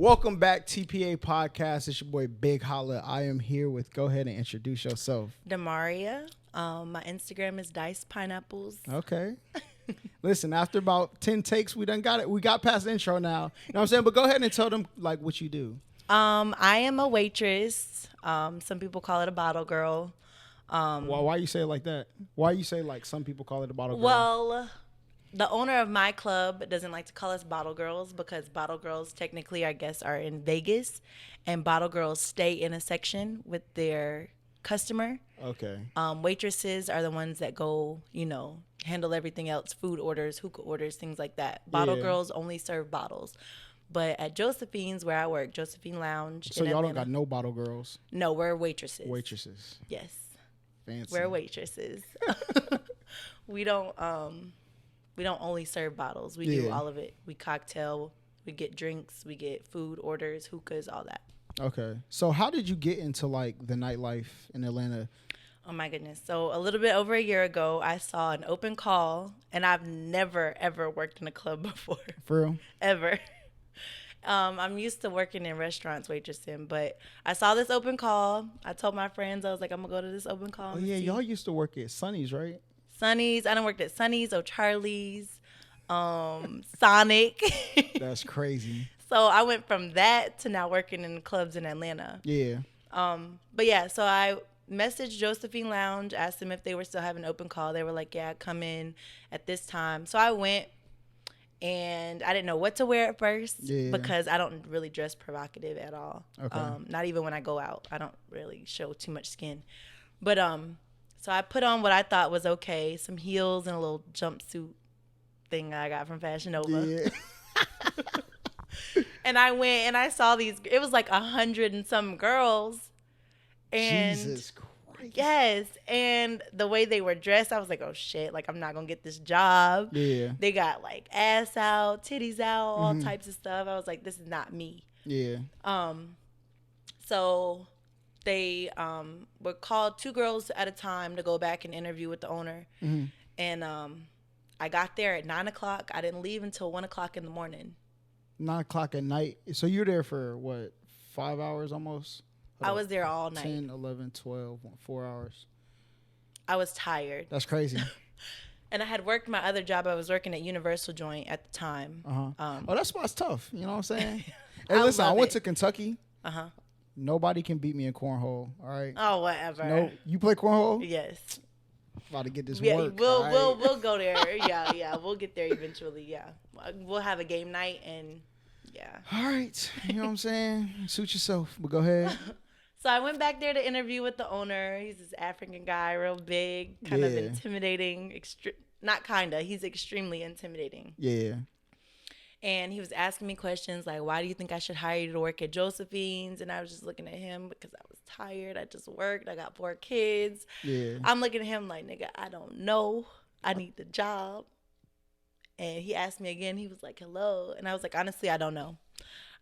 Welcome back, TPA Podcast. It's your boy Big Holla. I am here with. Go ahead and introduce yourself. Damaria. My Instagram is Diced Pineapples. Okay. Listen, after about 10 takes, we done got it. We got past the intro now. You know what I'm saying? But go ahead and tell them like what you do. I am a waitress. Some people call it a bottle girl. Why you say it like that? Why you say like some people call it a bottle girl? Well, the owner of my club doesn't like to call us bottle girls because bottle girls technically, I guess, are in Vegas, and bottle girls stay in a section with their customer. Okay. Waitresses are the ones that go, handle everything else, food orders, hookah orders, things like that. Bottle girls only serve bottles. But at Josephine's, where I work, Josephine Lounge. So in y'all Atlanta, don't got no bottle girls? No, we're waitresses. Waitresses. Yes. Fancy. We're waitresses. We don't only serve bottles. We do all of it. We cocktail, we get drinks, we get food orders, hookahs, all that. Okay. So how did you get into like the nightlife in Atlanta? Oh my goodness. So a little bit over a year ago, I saw an open call, and I've never ever worked in a club before. For real? Ever. I'm used to working in restaurants waitressing, but I saw this open call. I told my friends, I was like, I'm gonna go to this open call. Oh yeah, y'all used to work at Sonny's, right? Sonny's. I done worked at Sonny's, O'Charlie's, Sonic. That's crazy. So I went from that to now working in clubs in Atlanta. Yeah. But yeah, so I messaged Josephine Lounge, asked them if they were still having open call. They were like, yeah, come in at this time. So I went, and I didn't know what to wear at first because I don't really dress provocative at all. Okay. Not even when I go out. I don't really show too much skin. But so I put on what I thought was okay, some heels and a little jumpsuit thing I got from Fashion Nova. Yeah. And I went and I saw these. It was like 100 and some girls. And Jesus Christ. yes, and the way they were dressed, I was like, oh shit, like I'm not gonna get this job. Yeah. They got like ass out, titties out, all types of stuff. I was like, this is not me. Yeah. So they were called 2 girls at a time to go back and interview with the owner. Mm-hmm. And I got there at 9:00. I didn't leave until 1:00 in the morning. 9:00 at night. So you're there for what, 5 hours almost? I was there all night. 10, 11, 12, 4 hours. I was tired. That's crazy. And I had worked my other job. I was working at Universal Joint at the time. Oh, that's why it's tough. You know what I'm saying? I Hey, listen, I love went it. to Kentucky. Uh-huh. Nobody can beat me in cornhole. All right. Oh, whatever. No, you play cornhole? Yes. About to get this Yeah, work. we'll all right? we'll go there. Yeah, we'll get there eventually. Yeah, we'll have a game night and yeah. All right. You know what I'm saying? Suit yourself. But go ahead. So I went back there to interview with the owner. He's this African guy, real big, kind of intimidating. Not kinda. He's extremely intimidating. Yeah. And he was asking me questions like, why do you think I should hire you to work at Josephine's? And I was just looking at him because I was tired. I just worked. I got 4 kids. Yeah. I'm looking at him like, nigga, I don't know. I need the job. And he asked me again. He was like, hello. And I was like, honestly, I don't know.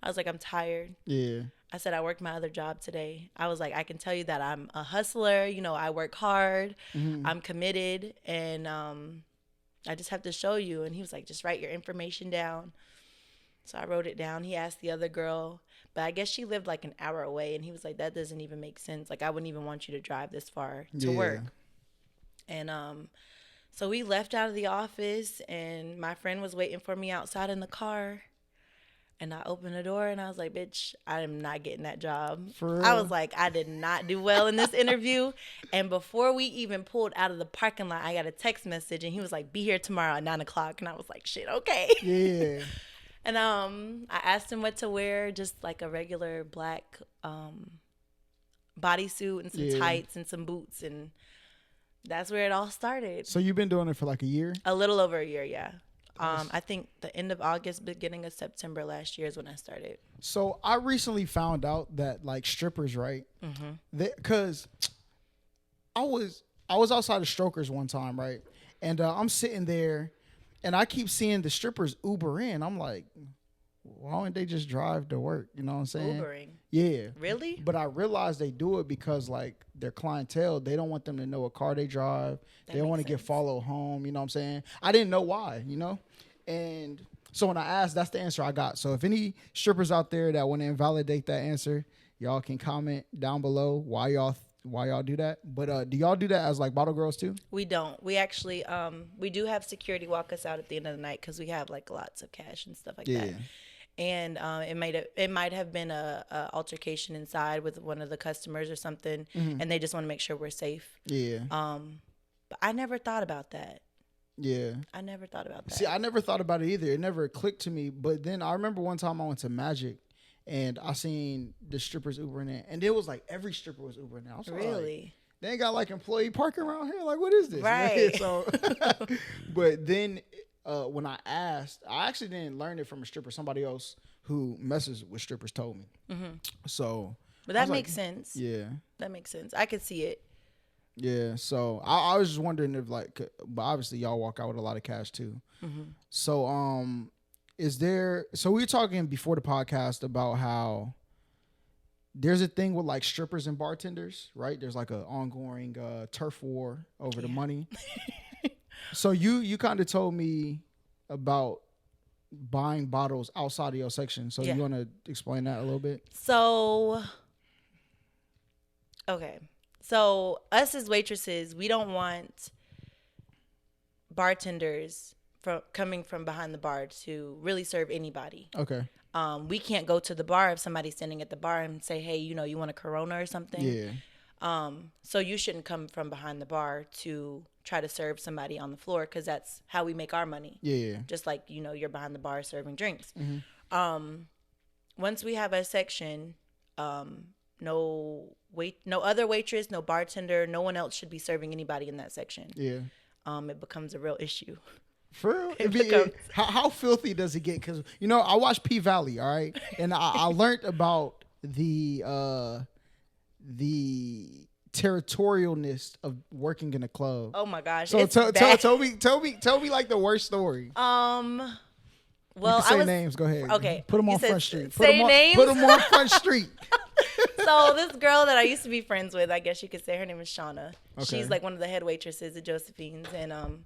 I was like, I'm tired. Yeah. I said, I worked my other job today. I was like, I can tell you that I'm a hustler. I work hard. Mm-hmm. I'm committed. And I just have to show you. And he was like, just write your information down. So I wrote it down. He asked the other girl, but I guess she lived like an hour away. And he was like, that doesn't even make sense. Like, I wouldn't even want you to drive this far to work. And so we left out of the office, and my friend was waiting for me outside in the car. And I opened the door, and I was like, bitch, I am not getting that job. For real? I was like, I did not do well in this interview. And before we even pulled out of the parking lot, I got a text message, and he was like, be here tomorrow at 9:00. And I was like, shit, okay. Yeah. And I asked him what to wear, just like a regular black bodysuit and some tights and some boots. And that's where it all started. So you've been doing it for like a year? A little over a year, yeah. I think the end of August, beginning of September last year is when I started. So I recently found out that like strippers, right? Because I was outside of Strokers one time, right? And I'm sitting there, and I keep seeing the strippers Uber in. I'm like, why don't they just drive to work? You know what I'm saying? Ubering. Yeah. Really? But I realized they do it because like their clientele, they don't want them to know what car they drive. They don't want to get followed home. You know what I'm saying? I didn't know why, And So when I asked, that's the answer I got. So if any strippers out there that want to invalidate that answer, y'all can comment down below why y'all do that. But do y'all do that as like bottle girls too? We don't. We actually we do have security walk us out at the end of the night because we have like lots of cash and stuff like that. And it might have been a altercation inside with one of the customers or something, and they just want to make sure we're safe. Yeah. But I never thought about that. Yeah. I never thought about that. See, I never thought about it either. It never clicked to me. But then I remember one time I went to Magic and I seen the strippers Ubering in. And it was like every stripper was Ubering in. I was really? Like, they ain't got like employee parking around here? Like, what is this? Right. So, but then when I asked, I actually didn't learn it from a stripper. Somebody else who messes with strippers told me. So. But that makes sense. Yeah. That makes sense. I could see it. Yeah, so I was just wondering if like, but obviously y'all walk out with a lot of cash too. So is there? So we were talking before the podcast about how there's a thing with like strippers and bartenders, right? There's like an ongoing turf war over the money. So you kind of told me about buying bottles outside of your section. So you want to explain that a little bit? So, okay. So us as waitresses, we don't want bartenders coming from behind the bar to really serve anybody. Okay. We can't go to the bar if somebody's standing at the bar and say, hey, you want a Corona or something. Yeah. So you shouldn't come from behind the bar to try to serve somebody on the floor because that's how we make our money. Yeah. Just like, you're behind the bar serving drinks. Once we have a section, no other waitress, no bartender, no one else should be serving anybody in that section. Yeah. It becomes a real issue. For real? How filthy does it get? Because, I watched P-Valley, all right? And I learned about the territorialness of working in a club. Oh, my gosh. So tell me like the worst story. Well, say names. Go ahead. Okay. Put them on Front Street. Names? Put them on Front Street. So this girl that I used to be friends with, I guess you could say her name is Shauna. Okay. She's like one of the head waitresses at Josephine's, and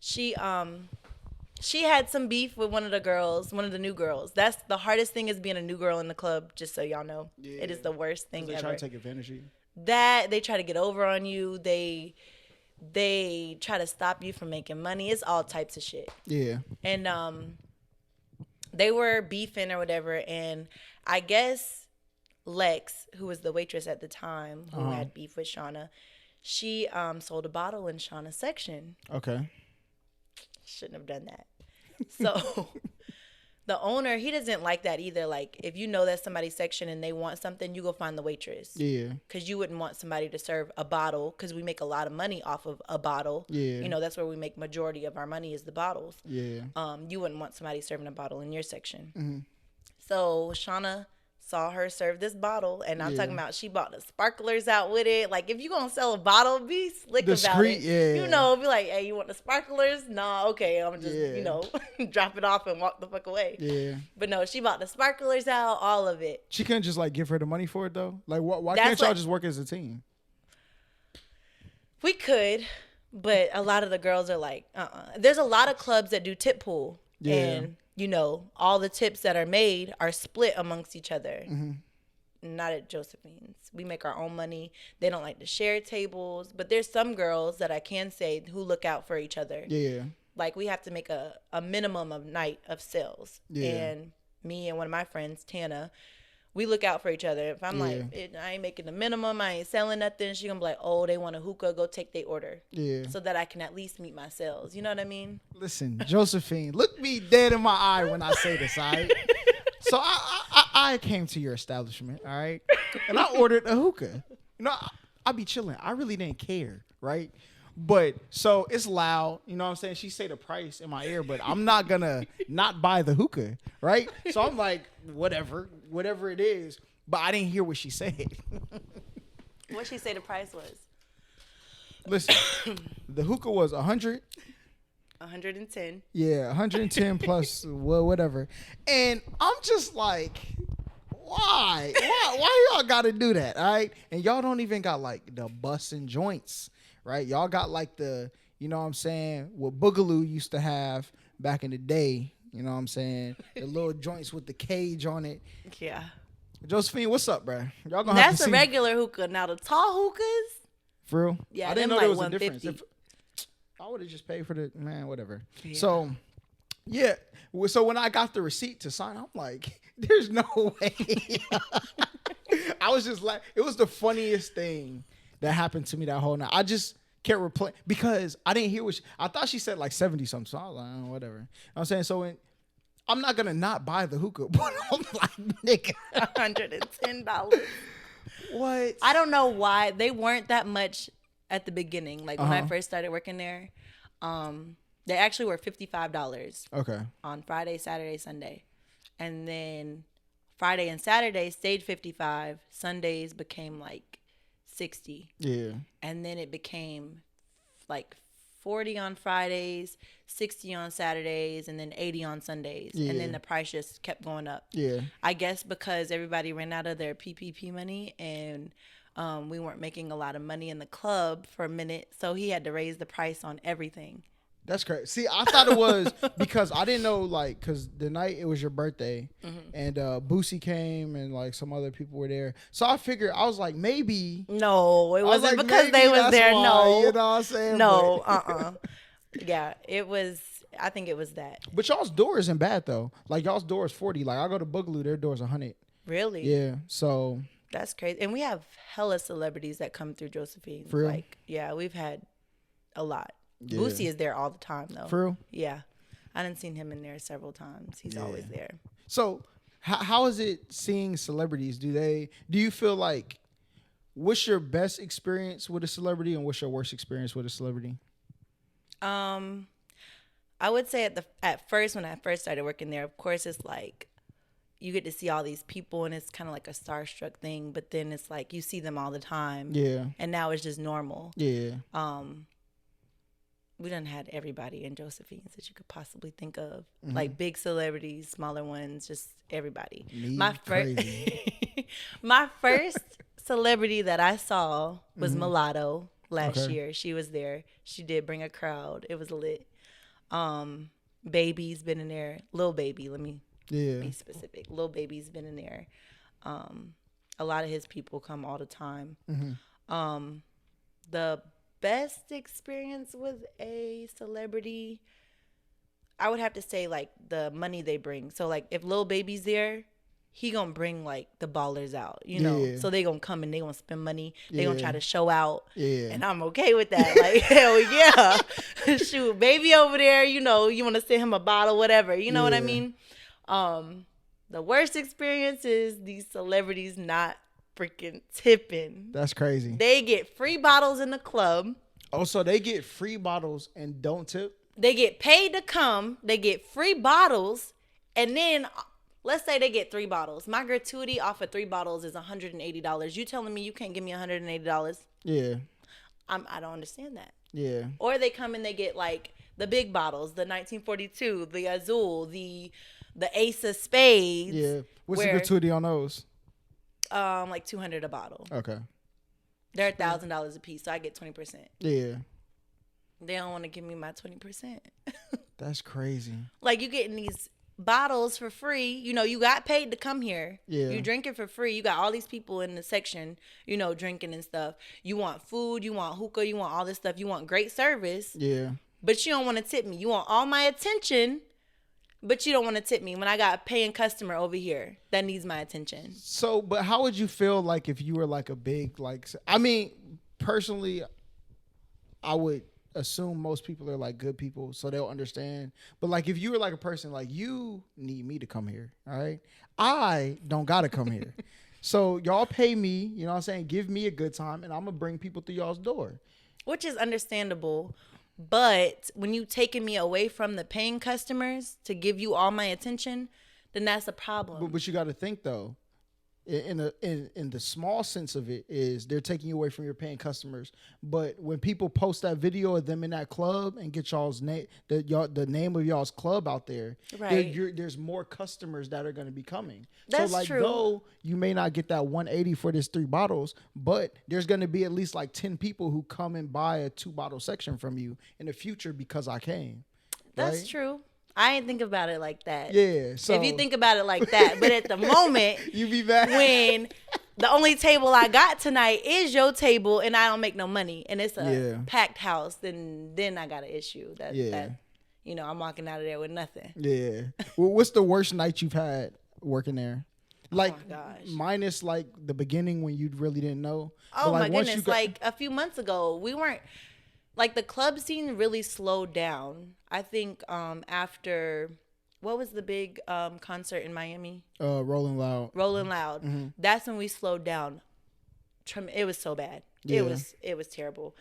she had some beef with one of the new girls. That's the hardest thing is being a new girl in the club. Just so y'all know, it is the worst thing ever. They try to take advantage of you. That they try to get over on you. They try to stop you from making money. It's all types of shit. Yeah. And they were beefing or whatever, and I guess Lex, who was the waitress at the time, who had beef with Shauna, she sold a bottle in Shauna's section. Okay. Shouldn't have done that. So the owner, he doesn't like that either. Like, if you know that's somebody's section and they want something, you go find the waitress. Yeah. Because you wouldn't want somebody to serve a bottle, because we make a lot of money off of a bottle. Yeah. That's where we make majority of our money is the bottles. Yeah. You wouldn't want somebody serving a bottle in your section. Mm-hmm. So Shauna saw her serve this bottle, and I'm talking about she bought the sparklers out with it. Like, if you're going to sell a bottle, be slick about it. Yeah. Be like, hey, you want the sparklers? Nah, okay, I'm just, drop it off and walk the fuck away. Yeah. But no, she bought the sparklers out, all of it. She couldn't just, like, give her the money for it, though? Like, why can't y'all just work as a team? We could, but a lot of the girls are like, There's a lot of clubs that do tip pool. Yeah. And all the tips that are made are split amongst each other. Mm-hmm. Not at Josephine's. We make our own money. They don't like to share tables. But there's some girls that I can say who look out for each other. Yeah. Like, we have to make a minimum of night of sales. Yeah. And me and one of my friends, Tana, we look out for each other. If I'm like, I ain't making the minimum, I ain't selling nothing, she gonna be like, oh, they want a hookah, go take their order. Yeah. So that I can at least meet my sales. You know what I mean? Listen, Josephine, look me dead in my eye when I say this, all right? So I came to your establishment, all right? And I ordered a hookah. I be chilling. I really didn't care, right? But so it's loud, you know what I'm saying? She say the price in my ear, but I'm not gonna not buy the hookah, right? So I'm like, whatever it is. But I didn't hear what she said. What she say the price was? Listen, the hookah was 100. 110. Yeah, 110 plus whatever. And I'm just like, why y'all gotta do that, all right? And y'all don't even got like the bussin' joints. Right, y'all got like the, you know what I'm saying, what Boogaloo used to have back in the day. You know what I'm saying? The little joints with the cage on it. Yeah. Josephine, what's up, bruh? Y'all gonna That's have to a see. regular hookah. Now the tall hookahs. For real? Yeah, I didn't know them there like was a difference. $150. I would have just paid for the man, whatever. Yeah. So, yeah. So when I got the receipt to sign, I'm like, there's no way. I was just like, it was the funniest thing that happened to me that whole night. I just kept replaying because I didn't hear I thought she said like 70 something. So I was like, oh, whatever. You know what I'm saying? So I'm not going to not buy the hookah, but I'm like, nigga. $110. What? I don't know why. They weren't that much at the beginning. Like when I first started working there, they actually were $55. Okay. On Friday, Saturday, Sunday. And then Friday and Saturday stayed $55. Sundays became like $60. Yeah. And then it became like $40 on Fridays, $60 on Saturdays, and then $80 on Sundays. Yeah. And then the price just kept going up. Yeah. I guess because everybody ran out of their PPP money and we weren't making a lot of money in the club for a minute. So he had to raise the price on everything. That's crazy. See, I thought it was because I didn't know, like, because the night it was your birthday and Boosie came and, like, some other people were there. So I figured, I was like, maybe. No, it wasn't like, because they was there. Why, No. you know what I'm saying? No, Yeah, it was, I think it was that. But y'all's door isn't bad, though. Like, y'all's door is 40. Like, I go to Boogaloo, their door's 100. Really? Yeah, so. That's crazy. And we have hella celebrities that come through Josephine. For real? Like, yeah, we've had a lot. Yeah. Boosie is there all the time, though. For real? Yeah. I done seen him in there several times. He's always there. So, how is it seeing celebrities? Do you feel like, what's your best experience with a celebrity and what's your worst experience with a celebrity? I would say at first, when I first started working there, of course, it's like, you get to see all these people and it's kind of like a starstruck thing, but then it's like you see them all the time. Yeah. And now it's just normal. Yeah. We done had everybody in Josephine's that you could possibly think of. Like big celebrities, smaller ones, just everybody. My first celebrity that I saw was Mulatto last year. She was there. She did bring a crowd. It was lit. Baby's been in there. Lil Baby, let me be specific. Lil Baby's been in there. A lot of his people come all the time. The best experience with a celebrity, I would have to say like the money they bring. So like if Lil Baby's there, he gonna bring like the ballers out, you know. So they gonna come and they gonna spend money. They gonna try to show out. And I'm okay with that. Like hell yeah. Shoot, Baby over there, you know, you wanna send him a bottle, whatever. You know what I mean? The worst experience is these celebrities not freaking tipping. That's crazy. They get free bottles in the club. Oh, so they get free bottles and don't tip? They get paid to come. They get free bottles. And then let's say they get 3 bottles. My gratuity off of 3 bottles is $180. You telling me you can't give me $180? Yeah. I don't understand that. Yeah. Or they come and they get like the big bottles, the 1942, the Azul, the Ace of Spades. Yeah. What's the gratuity on those? Like $200 a bottle. Okay. They're $1,000 a piece, so I get 20%. Yeah. They don't want to give me my 20%. That's crazy. Like you getting these bottles for free. You know, you got paid to come here. Yeah. You drink it for free. You got all these people in the section, you know, drinking and stuff. You want food, you want hookah, you want all this stuff. You want great service. Yeah. But you don't want to tip me. You want all my attention, but you don't want to tip me when I got a paying customer over here that needs my attention. So, but how would you feel like if you were like a big, like, I mean, personally, I would assume most people are like good people, so they'll understand. But like if you were like a person like, you need me to come here, all right? I don't gotta come here. So y'all pay me, you know what I'm saying? Give me a good time and I'm gonna bring people through y'all's door. Which is understandable. But when you taking me away from the paying customers to give you all my attention, then that's a problem. But you gotta think though, in the small sense of it is they're taking you away from your paying customers. But when people post that video of them in that club and get y'all's name, the name of y'all's club out there, right? There's more customers that are going to be coming. That's so like, true. though you may not get that 180 for this 3 bottles, but there's going to be at least like 10 people who come and buy a 2 bottle section from you in the future because I came. That's right? true. I ain't think about it like that. Yeah. So if you think about it like that, but at the moment, you be mad when the only table I got tonight is your table, and I don't make no money, and it's a packed house, then I got an issue. That I'm walking out of there with nothing. Yeah. Well, what's the worst night you've had working there? Like, oh my gosh. Minus like the beginning when you really didn't know. Oh my goodness! Like a few months ago, we weren't. Like, the club scene really slowed down. I think after, what was the big concert in Miami? Rolling Loud. Rolling Loud. Mm-hmm. That's when we slowed down. It was so bad. Yeah. It was terrible.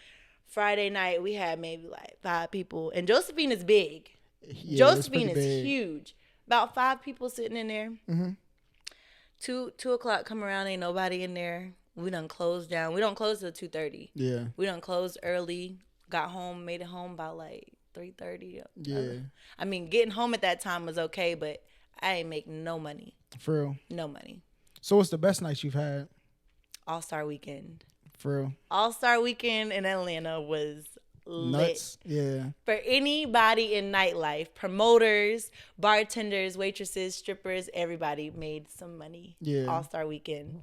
Friday night, we had maybe like 5 people. And Josephine is big. Yeah, Josephine is huge. About 5 people sitting in there. Mm-hmm. 2 o'clock come around, ain't nobody in there. We done closed down. We don't close till 2:30. Yeah. We done closed early. Got home, made it home by like 3:30. Yeah. I mean, getting home at that time was okay, but I ain't make no money. For real? No money. So what's the best nights you've had? All-Star Weekend. For real? All-Star Weekend in Atlanta was nuts. lit. Yeah. For anybody in nightlife, promoters, bartenders, waitresses, strippers, everybody made some money. Yeah. All-Star Weekend.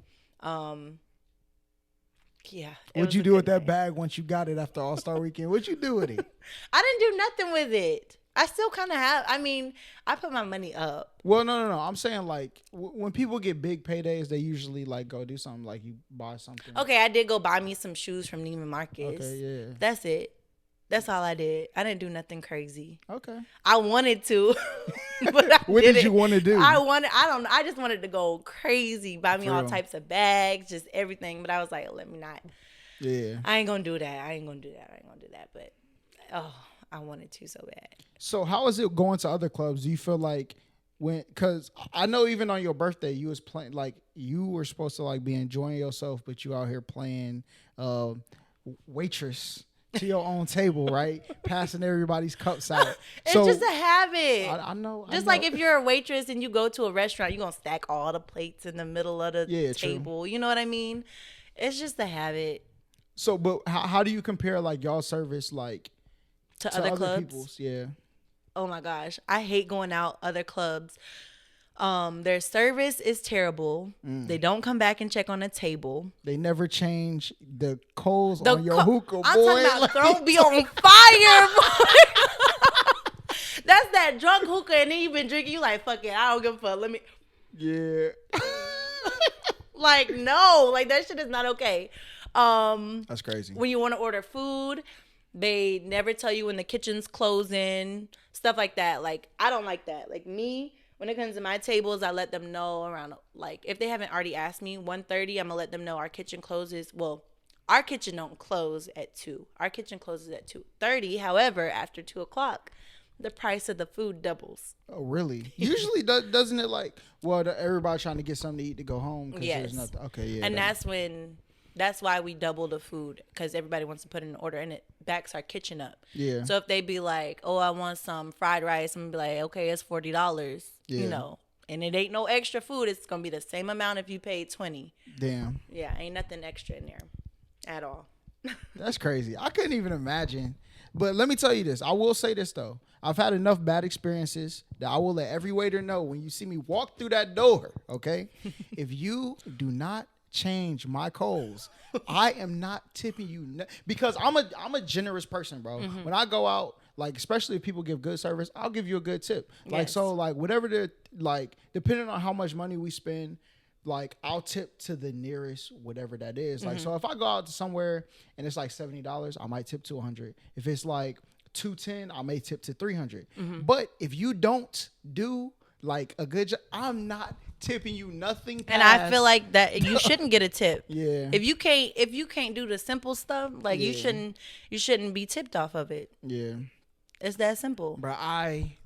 Yeah. What'd you do with that bag once you got it after All-Star Weekend? What'd you do with it? I didn't do nothing with it. I still kind of have. I mean, I put my money up. Well, no. I'm saying, like, when people get big paydays, they usually, like, go do something. Like, you buy something. Okay, I did go buy me some shoes from Neiman Marcus. Okay, yeah. That's it. That's all I did. I didn't do nothing crazy. Okay. I wanted to, but what did you want to do? I just wanted to go crazy, buy me all types of bags, just everything. But I was like, let me not. Yeah. I ain't gonna do that. But I wanted to so bad. So how is it going to other clubs? Do you feel like because I know even on your birthday you was playing, like, you were supposed to like be enjoying yourself, but you out here playing waitress to your own table, right? Passing everybody's cups out. It's just a habit. I know. Just like if you're a waitress and you go to a restaurant, you're going to stack all the plates in the middle of the table. True. You know what I mean? It's just a habit. So, but how do you compare like y'all service like to other clubs? People's? Yeah. Oh my gosh. I hate going out other clubs. Their service is terrible. They don't come back and check on the table. They never change the coals on your hookah, boy. I'm talking about throw be on fire, boy. That's that drunk hookah, and then you've been drinking. You like, fuck it, I don't give a fuck. Let me. Yeah. Like, no, like that shit is not okay. That's crazy. When you want to order food, they never tell you when the kitchen's closing, stuff like that. Like, I don't like that. Like, me, when it comes to my tables, I let them know around, like, if they haven't already asked me, 1:30, I'm going to let them know our kitchen closes. Well, our kitchen don't close at 2. Our kitchen closes at 2:30. However, after 2 o'clock, the price of the food doubles. Oh, really? Usually, doesn't it, like, well, everybody trying to get something to eat to go home? Yes. There's nothing. Okay, yeah. And that's why we double the food, because everybody wants to put in an order, and it backs our kitchen up. Yeah. So if they be like, oh, I want some fried rice, I'm going to be like, okay, it's $40, you know. And it ain't no extra food. It's going to be the same amount if you paid $20. Damn. Yeah, ain't nothing extra in there at all. That's crazy. I couldn't even imagine. But let me tell you this. I will say this, though. I've had enough bad experiences that I will let every waiter know when you see me walk through that door, okay? If you do not change my coals, I am not tipping you because I'm a generous person, bro. Mm-hmm. When I go out, like, especially if people give good service, I'll give you a good tip. Yes. Like, so, like, whatever depending on how much money we spend, like, I'll tip to the nearest whatever that is. Like, so if I go out to somewhere and it's like $70, I might tip to $100. If it's like $210, I may tip to $300. Mm-hmm. But if you don't do like a good job, I'm not tipping you nothing past. And I feel like that you shouldn't get a tip. Yeah. If you can't do the simple stuff, like, you shouldn't be tipped off of it. Yeah. It's that simple. Bro, I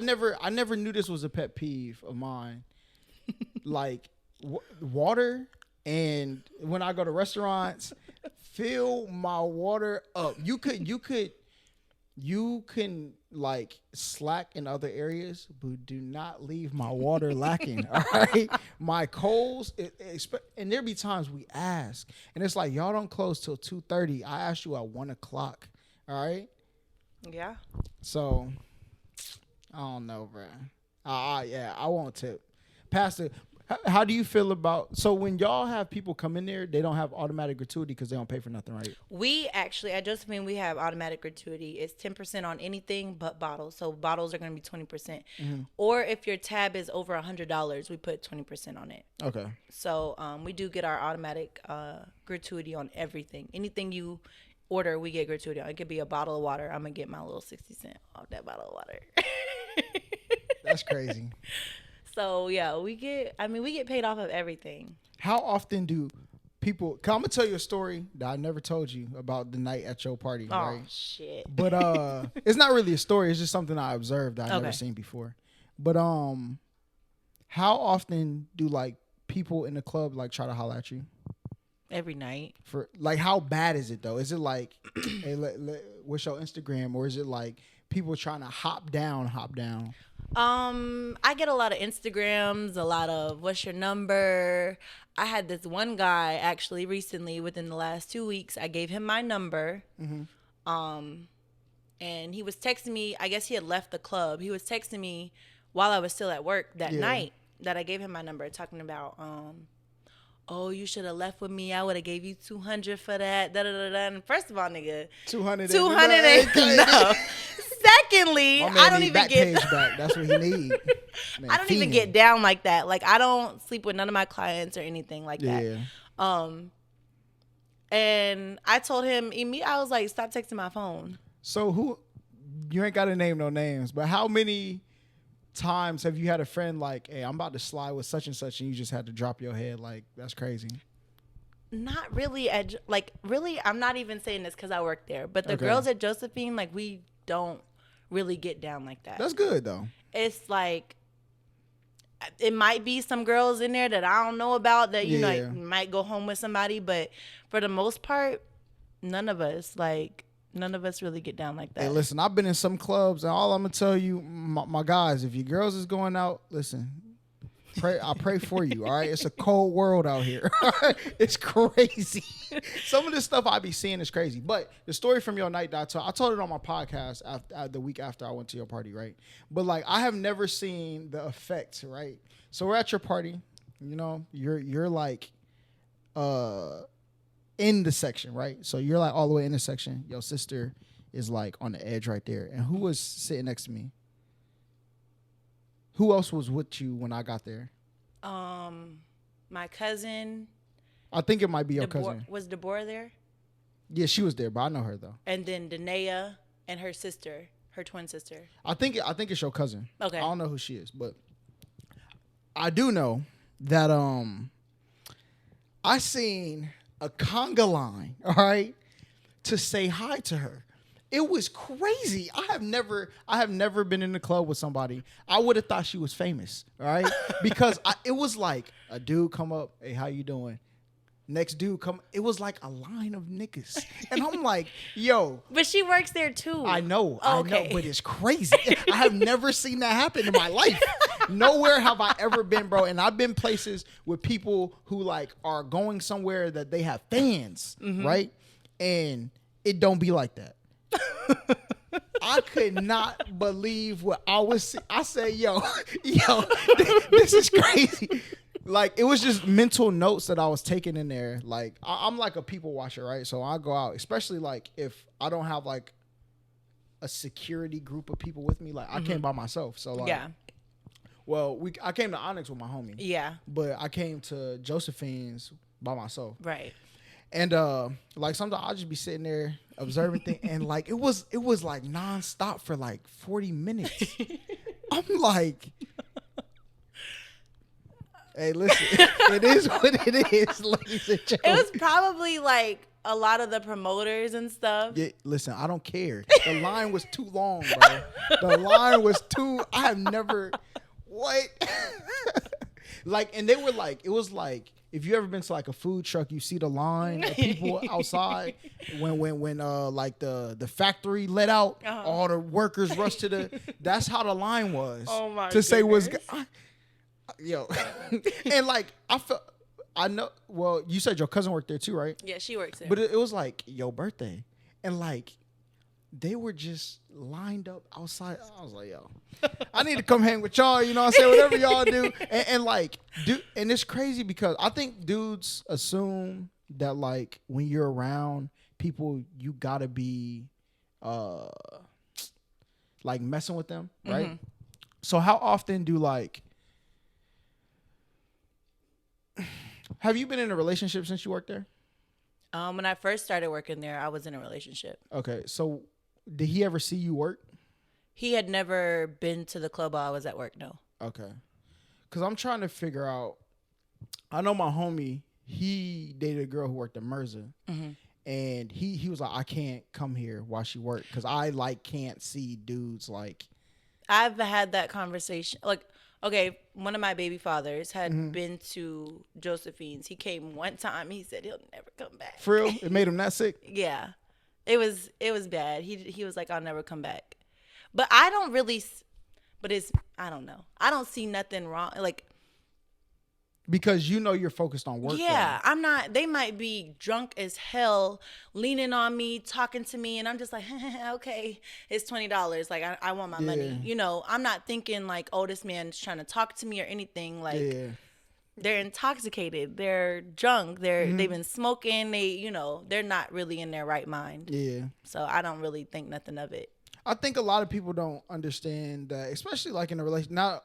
never knew this was a pet peeve of mine. Like, water, and when I go to restaurants, fill my water up. You can like slack in other areas, but do not leave my water lacking. All right, my coals, and there be times we ask, and it's like, y'all don't close till 2:30. I asked you at 1 o'clock. All right. Yeah. So, I don't know, bro. Yeah, I won't tip. Pastor, how do you feel about, so when y'all have people come in there, they don't have automatic gratuity because they don't pay for nothing, right? We actually, at Josephine, we have automatic gratuity. It's 10% on anything but bottles. So bottles are going to be 20%. Mm-hmm. Or if your tab is over $100, we put 20% on it. Okay. So we do get our automatic gratuity on everything. Anything you order, we get gratuity on. It could be a bottle of water. I'm going to get my little 60 cent off that bottle of water. That's crazy. So yeah, we get paid off of everything. How often do people, cause I'm gonna tell you a story that I never told you about the night at your party, right? Oh shit. But it's not really a story, it's just something I observed that I've never seen before. But how often do like people in the club like try to holler at you? Every night. For like, how bad is it though? Is it like, hey, what's your Instagram, or is it like people trying to hop down? I get a lot of Instagrams, a lot of what's your number. I had this one guy actually recently within the last 2 weeks. I gave him my number. Mm-hmm. And he was texting me. I guess he had left the club. He was texting me while I was still at work that night that I gave him my number, talking about, oh, you should have left with me. I would have gave you 200 for that. Da, da, da, da. And first of all, nigga, 200 ain't enough. Secondly, I don't even get back. That's what he need. Man, I don't even get down like that. Like, I don't sleep with none of my clients or anything like that. And I told him I was like, stop texting my phone. So you ain't got to name no names, but how many times have you had a friend like, hey, I'm about to slide with such and such, and you just had to drop your head? Like, that's crazy. Not really. Really, I'm not even saying this because I work there, but the girls at Josephine, like, we don't really get down like that. That's good though. It's like, it might be some girls in there that I don't know about that, you know, might go home with somebody, but for the most part, none of us really get down like that. Hey, listen, I've been in some clubs, and all I'm gonna tell you, my guys, if your girls is going out, listen, I pray for you. All right, it's a cold world out here. It's crazy. Some of the stuff I be seeing is crazy. But the story from your night that I told it on my podcast the week after I went to your party, right? But like, I have never seen the effect, right? So we're at your party, you know, you're like in the section, right? So you're like all the way in the section. Your sister is like on the edge right there. And who was sitting next to me? Who else was with you when I got there? My cousin. I think it might be your cousin. Was Deborah there? Yeah, she was there, but I know her though. And then Danae and her sister, her twin sister. I think it's your cousin. Okay. I don't know who she is, but I do know that I seen a conga line, all right, to say hi to her. It was crazy. I have never been in the club with somebody. I would have thought she was famous, all right? Because it was like a dude come up, hey, how you doing? Next dude come, it was like a line of niggas. And I'm like, yo. But she works there too. I know, but it's crazy. I have never seen that happen in my life. Nowhere have I ever been, bro. And I've been places with people who like are going somewhere that they have fans, right? And it don't be like that. I could not believe what I was seeing. I said, yo, this is crazy. Like, it was just mental notes that I was taking in there. Like, I'm like a people watcher, right? So I go out, especially like if I don't have like a security group of people with me. Like, I came by myself. So like, well, I came to Onyx with my homie. Yeah. But I came to Josephine's by myself. Right. And like sometimes I'll just be sitting there observing things, and like it was like nonstop for like 40 minutes. I'm like, hey, listen, it is what it is, ladies and gentlemen. It was probably like a lot of the promoters and stuff. Yeah, listen, I don't care. The line was too long, bro. The line was too. I have never what. Like, and they were like, it was like, if you ever been to like a food truck, you see the line of people outside when like the factory let out, all the workers rush to the. That's how the line was. Oh my! To goodness. Say was, yo, and like I know. Well, you said your cousin worked there too, right? Yeah, she works there. But it was like your birthday, and like they were just lined up outside. I was like, yo, I need to come hang with y'all. You know what I'm saying? Whatever y'all do. And like, and it's crazy because I think dudes assume that like when you're around people, you gotta be like messing with them, right? Mm-hmm. So how often do like, have you been in a relationship since you worked there? When I first started working there, I was in a relationship. Okay, so did he ever see you work? He had never been to the club while I was at work, no. Okay. Because I'm trying to figure out, I know my homie, he dated a girl who worked at Mirza. Mm-hmm. And he was like, I can't come here while she worked because I like can't see dudes like. I've had that conversation. Like, okay, one of my baby fathers had been to Josephine's. He came one time. He said he'll never come back. For real? It made him that sick? Yeah. It was bad. He was like, I'll never come back. But I don't really, I don't know. I don't see nothing wrong. Like, because you know you're focused on work. Yeah, though. I'm not. They might be drunk as hell, leaning on me, talking to me, and I'm just like, okay, it's $20. Like I want my money. You know, I'm not thinking like, oh, this man's trying to talk to me or anything. Like, they're intoxicated, they're drunk, they've been smoking. They're not really in their right mind. Yeah. So I don't really think nothing of it. I think a lot of people don't understand that, especially like in a relationship. Now,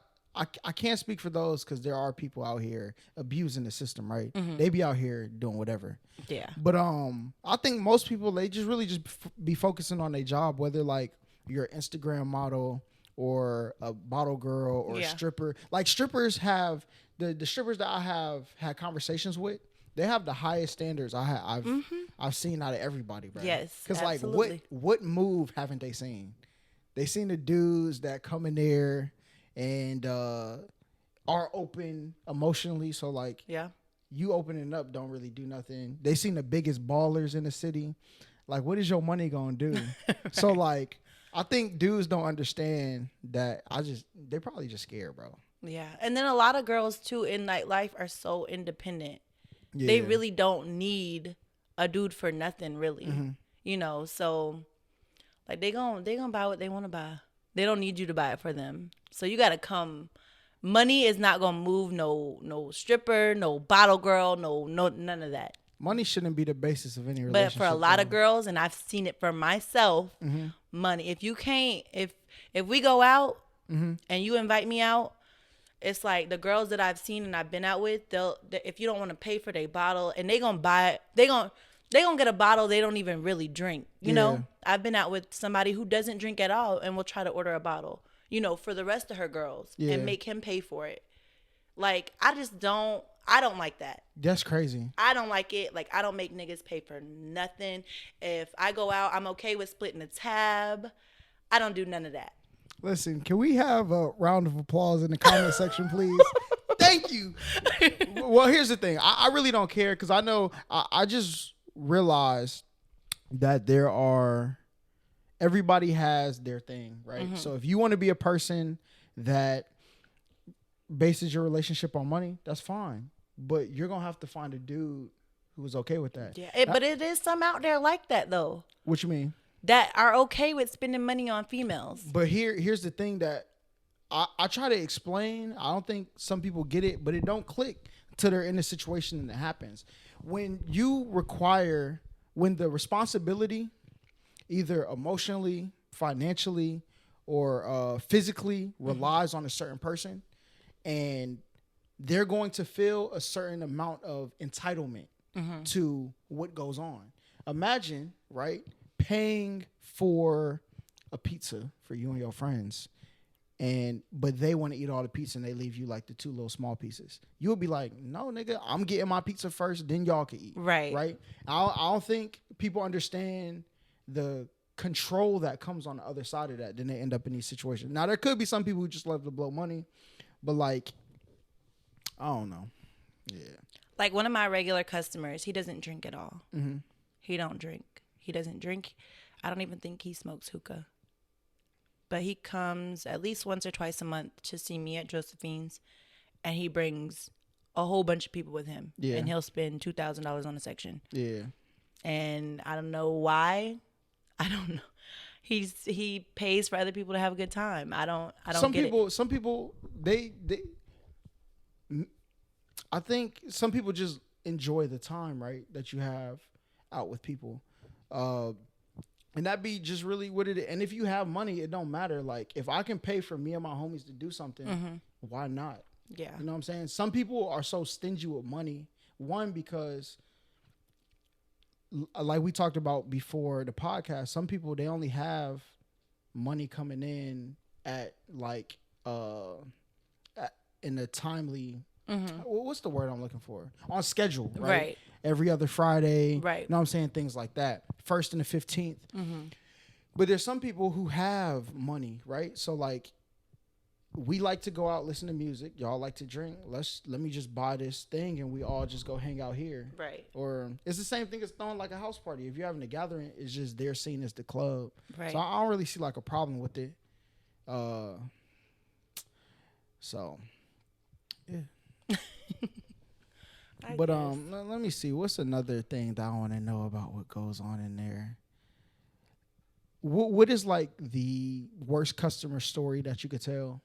I can't speak for those because there are people out here abusing the system, right? Mm-hmm. They be out here doing whatever. Yeah. But I think most people, they just really just be focusing on their job, whether like you're an Instagram model or a bottle girl or a stripper. Like strippers have the strippers that I have had conversations with. They have the highest standards I've seen out of everybody, bro. Yes, because like what move haven't they seen? They seen the dudes that come in there and are open emotionally. So like, you opening up don't really do nothing. They seen the biggest ballers in the city. Like, what is your money gonna do? Right. So like, I think dudes don't understand that. They're probably just scared, bro. Yeah, and then a lot of girls too in nightlife are so independent. Yeah. They really don't need a dude for nothing, really. Mm-hmm. So like they gonna buy what they want to buy. They don't need you to buy it for them. So you gotta come. Money is not gonna move no stripper, no bottle girl, no none of that. Money shouldn't be the basis of any relationship. But for a lot of girls, and I've seen it for myself, money. If you can't, if we go out and you invite me out, it's like the girls that I've seen and I've been out with, if you don't want to pay for their bottle, and they gonna buy it, they gonna get a bottle they don't even really drink. You know, I've been out with somebody who doesn't drink at all and will try to order a bottle, for the rest of her girls and make him pay for it. Like, I don't like that. That's crazy. I don't like it. Like, I don't make niggas pay for nothing. If I go out, I'm okay with splitting a tab. I don't do none of that. Listen, can we have a round of applause in the comment section, please? Thank you. Well, here's the thing. I really don't care because I know I just realized that everybody has their thing, right? Mm-hmm. So if you want to be a person that bases your relationship on money, that's fine. But you're going to have to find a dude who is okay with that. Yeah, but it is some out there like that, though. What you mean? That are okay with spending money on females. But here's the thing that I try to explain. I don't think some people get it, but it don't click till they're in a situation and it happens. When the responsibility, either emotionally, financially, or physically relies on a certain person, and they're going to feel a certain amount of entitlement to what goes on. Imagine, right, paying for a pizza for you and your friends, but they want to eat all the pizza and they leave you like the two little small pieces. You'll be like, no, nigga, I'm getting my pizza first, then y'all can eat. Right. I don't think people understand the control that comes on the other side of that. Then they end up in these situations. Now, there could be some people who just love to blow money, but like, I don't know. Yeah. Like one of my regular customers, he doesn't drink at all. Mm-hmm. He don't drink. He doesn't drink. I don't even think he smokes hookah. But he comes at least once or twice a month to see me at Josephine's, and he brings a whole bunch of people with him. Yeah. And he'll spend $2,000 on a section. Yeah. And I don't know why. I don't know. he pays for other people to have a good time. I don't Some people they I think some people just enjoy the time, right, that you have out with people. And that be just really what it is. And if you have money, it don't matter. Like, if I can pay for me and my homies to do something, why not? Yeah. You know what I'm saying? Some people are so stingy with money. One, because like we talked about before the podcast, some people, they only have money coming in at like in a timely what's the word I'm looking for? On schedule, right? Every other Friday. Right. You know what I'm saying? Things like that. 1st and the 15th. But there's some people who have money, right? So like, we like to go out, listen to music. Y'all like to drink. Let me just buy this thing and we all just go hang out here. Right. Or it's the same thing as throwing like a house party. If you're having a gathering, it's just they're seen as the club. Right. So I don't really see like a problem with it. So yeah. But let me see. What's another thing that I want to know about what goes on in there? What is like the worst customer story that you could tell?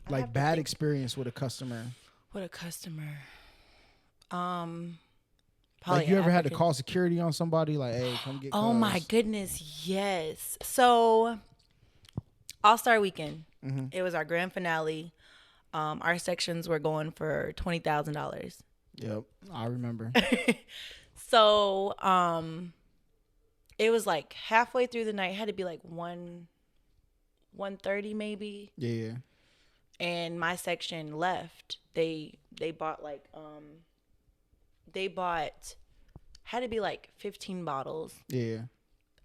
Like bad experience with a customer. With a customer. Like you ever had to call security on somebody? Like, hey, come get. Oh my goodness, yes. So, All-Star Weekend. It was our grand finale. Our sections were going for $20,000. Yep, I remember. So, it was like halfway through the night. It had to be like 1:30 maybe. Yeah. And my section left. They bought like had to be like 15 bottles. Yeah.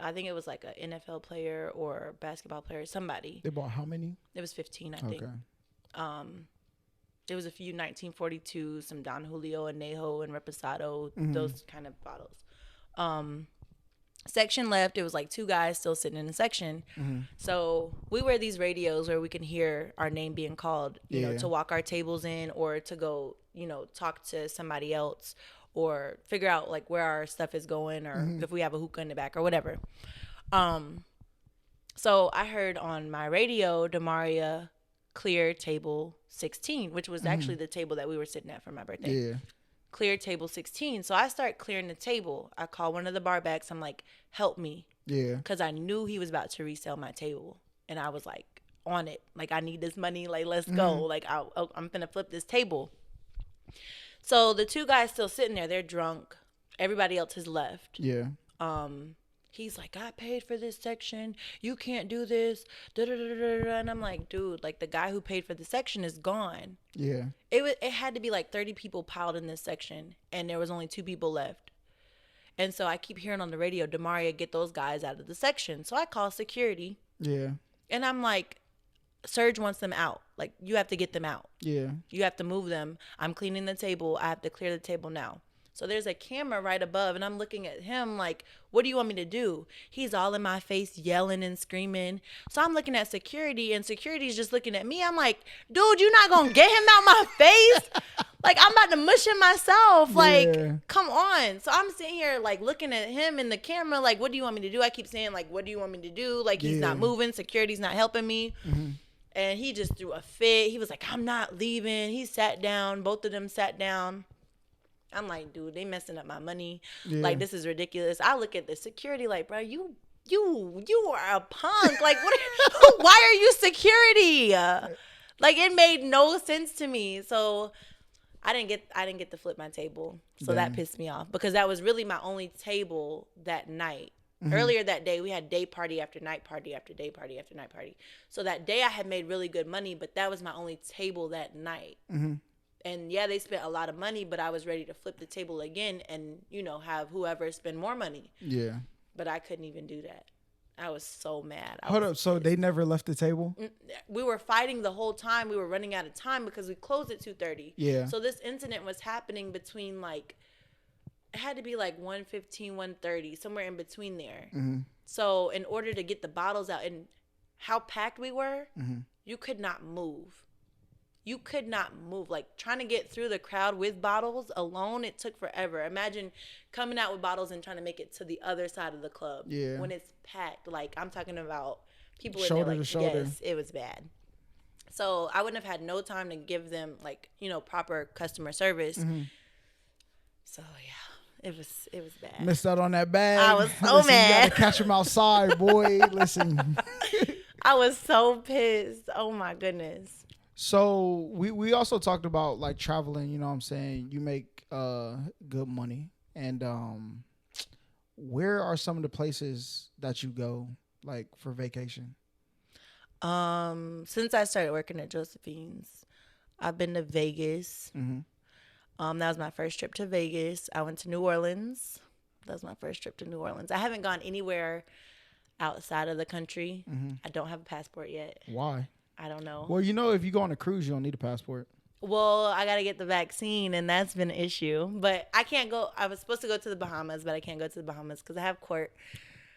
I think it was like an NFL player or basketball player, somebody. They bought how many? It was 15, I think. Okay. There was a few 1942, some Don Julio and Nejo and Reposado, those kind of bottles. Section left. It was like 2 guys still sitting in the section. So we wear these radios where we can hear our name being called, you know, to walk our tables in or to go, you know, talk to somebody else or figure out like where our stuff is going or if we have a hookah in the back or whatever. So I heard on my radio, Damaria, clear table 16, which was actually the table that we were sitting at for my birthday. Yeah. Clear table 16. So I start clearing the table. I call one of the bar backs. I'm like, help me. Yeah. Because I knew he was about to resell my table. And I was like, on it. Like, I need this money. Like, let's go. Like, I'm going to flip this table. So the 2 guys still sitting there. They're drunk. Everybody else has left. Yeah. He's like, I paid for this section. You can't do this. And I'm like, dude, like the guy who paid for the section is gone. Yeah. It had to be like 30 people piled in this section, and there was only 2 people left. And so I keep hearing on the radio, Damaria, get those guys out of the section. So I call security. Yeah. And I'm like, Serge wants them out. Like, you have to get them out. Yeah. You have to move them. I'm cleaning the table. I have to clear the table now. So there's a camera right above, and I'm looking at him like, what do you want me to do? He's all in my face yelling and screaming. So I'm looking at security, and security's just looking at me. I'm like, dude, you're not going to get him out my face? Like, I'm about to mush him myself. Like, come on. So I'm sitting here, like, looking at him in the camera, like, what do you want me to do? I keep saying, like, what do you want me to do? Like, he's not moving. Security's not helping me. And he just threw a fit. He was like, I'm not leaving. He sat down. Both of them sat down. I'm like, dude, they messing up my money. Yeah. Like, this is ridiculous. I look at the security like, bro, you are a punk. Like, why are you security? Like, it made no sense to me. So I didn't get to flip my table. So that pissed me off because that was really my only table that night. Earlier that day, we had day party after night party after day party after night party. So that day I had made really good money, but that was my only table that night. And yeah, they spent a lot of money, but I was ready to flip the table again and, you know, have whoever spend more money. Yeah. But I couldn't even do that. I was so mad. Hold up. So they never left the table? We were fighting the whole time. We were running out of time because we closed at 2:30. Yeah. So this incident was happening between like, it had to be like 1:15, 1:30, somewhere in between there. So in order to get the bottles out and how packed we were, you could not move. you could not move. Like trying to get through the crowd with bottles alone, it took forever. Imagine coming out with bottles and trying to make it to the other side of the club. Yeah. When it's packed. Like I'm talking about people Shoulder in there. Like, to shoulder. yes, it was bad. So I wouldn't have had no time to give them like, proper customer service. Mm-hmm. So yeah, it was bad. Missed out on that bag. I was so Listen, mad. You gotta catch him outside, boy. Listen. I was so pissed. Oh my goodness. So we also talked about like traveling, you know what I'm saying? You make good money. And where are some of the places that you go like for vacation? Since I started working at Josephine's, I've been to Vegas. Mm-hmm. That was my first trip to Vegas. I went to New Orleans. That was my first trip to New Orleans. I haven't gone anywhere outside of the country. Mm-hmm. I don't have a passport yet. Why? I don't know. Well, if you go on a cruise, you don't need a passport. Well, I got to get the vaccine, and that's been an issue. But I can't go. I was supposed to go to the Bahamas, but I can't go to the Bahamas because I have court.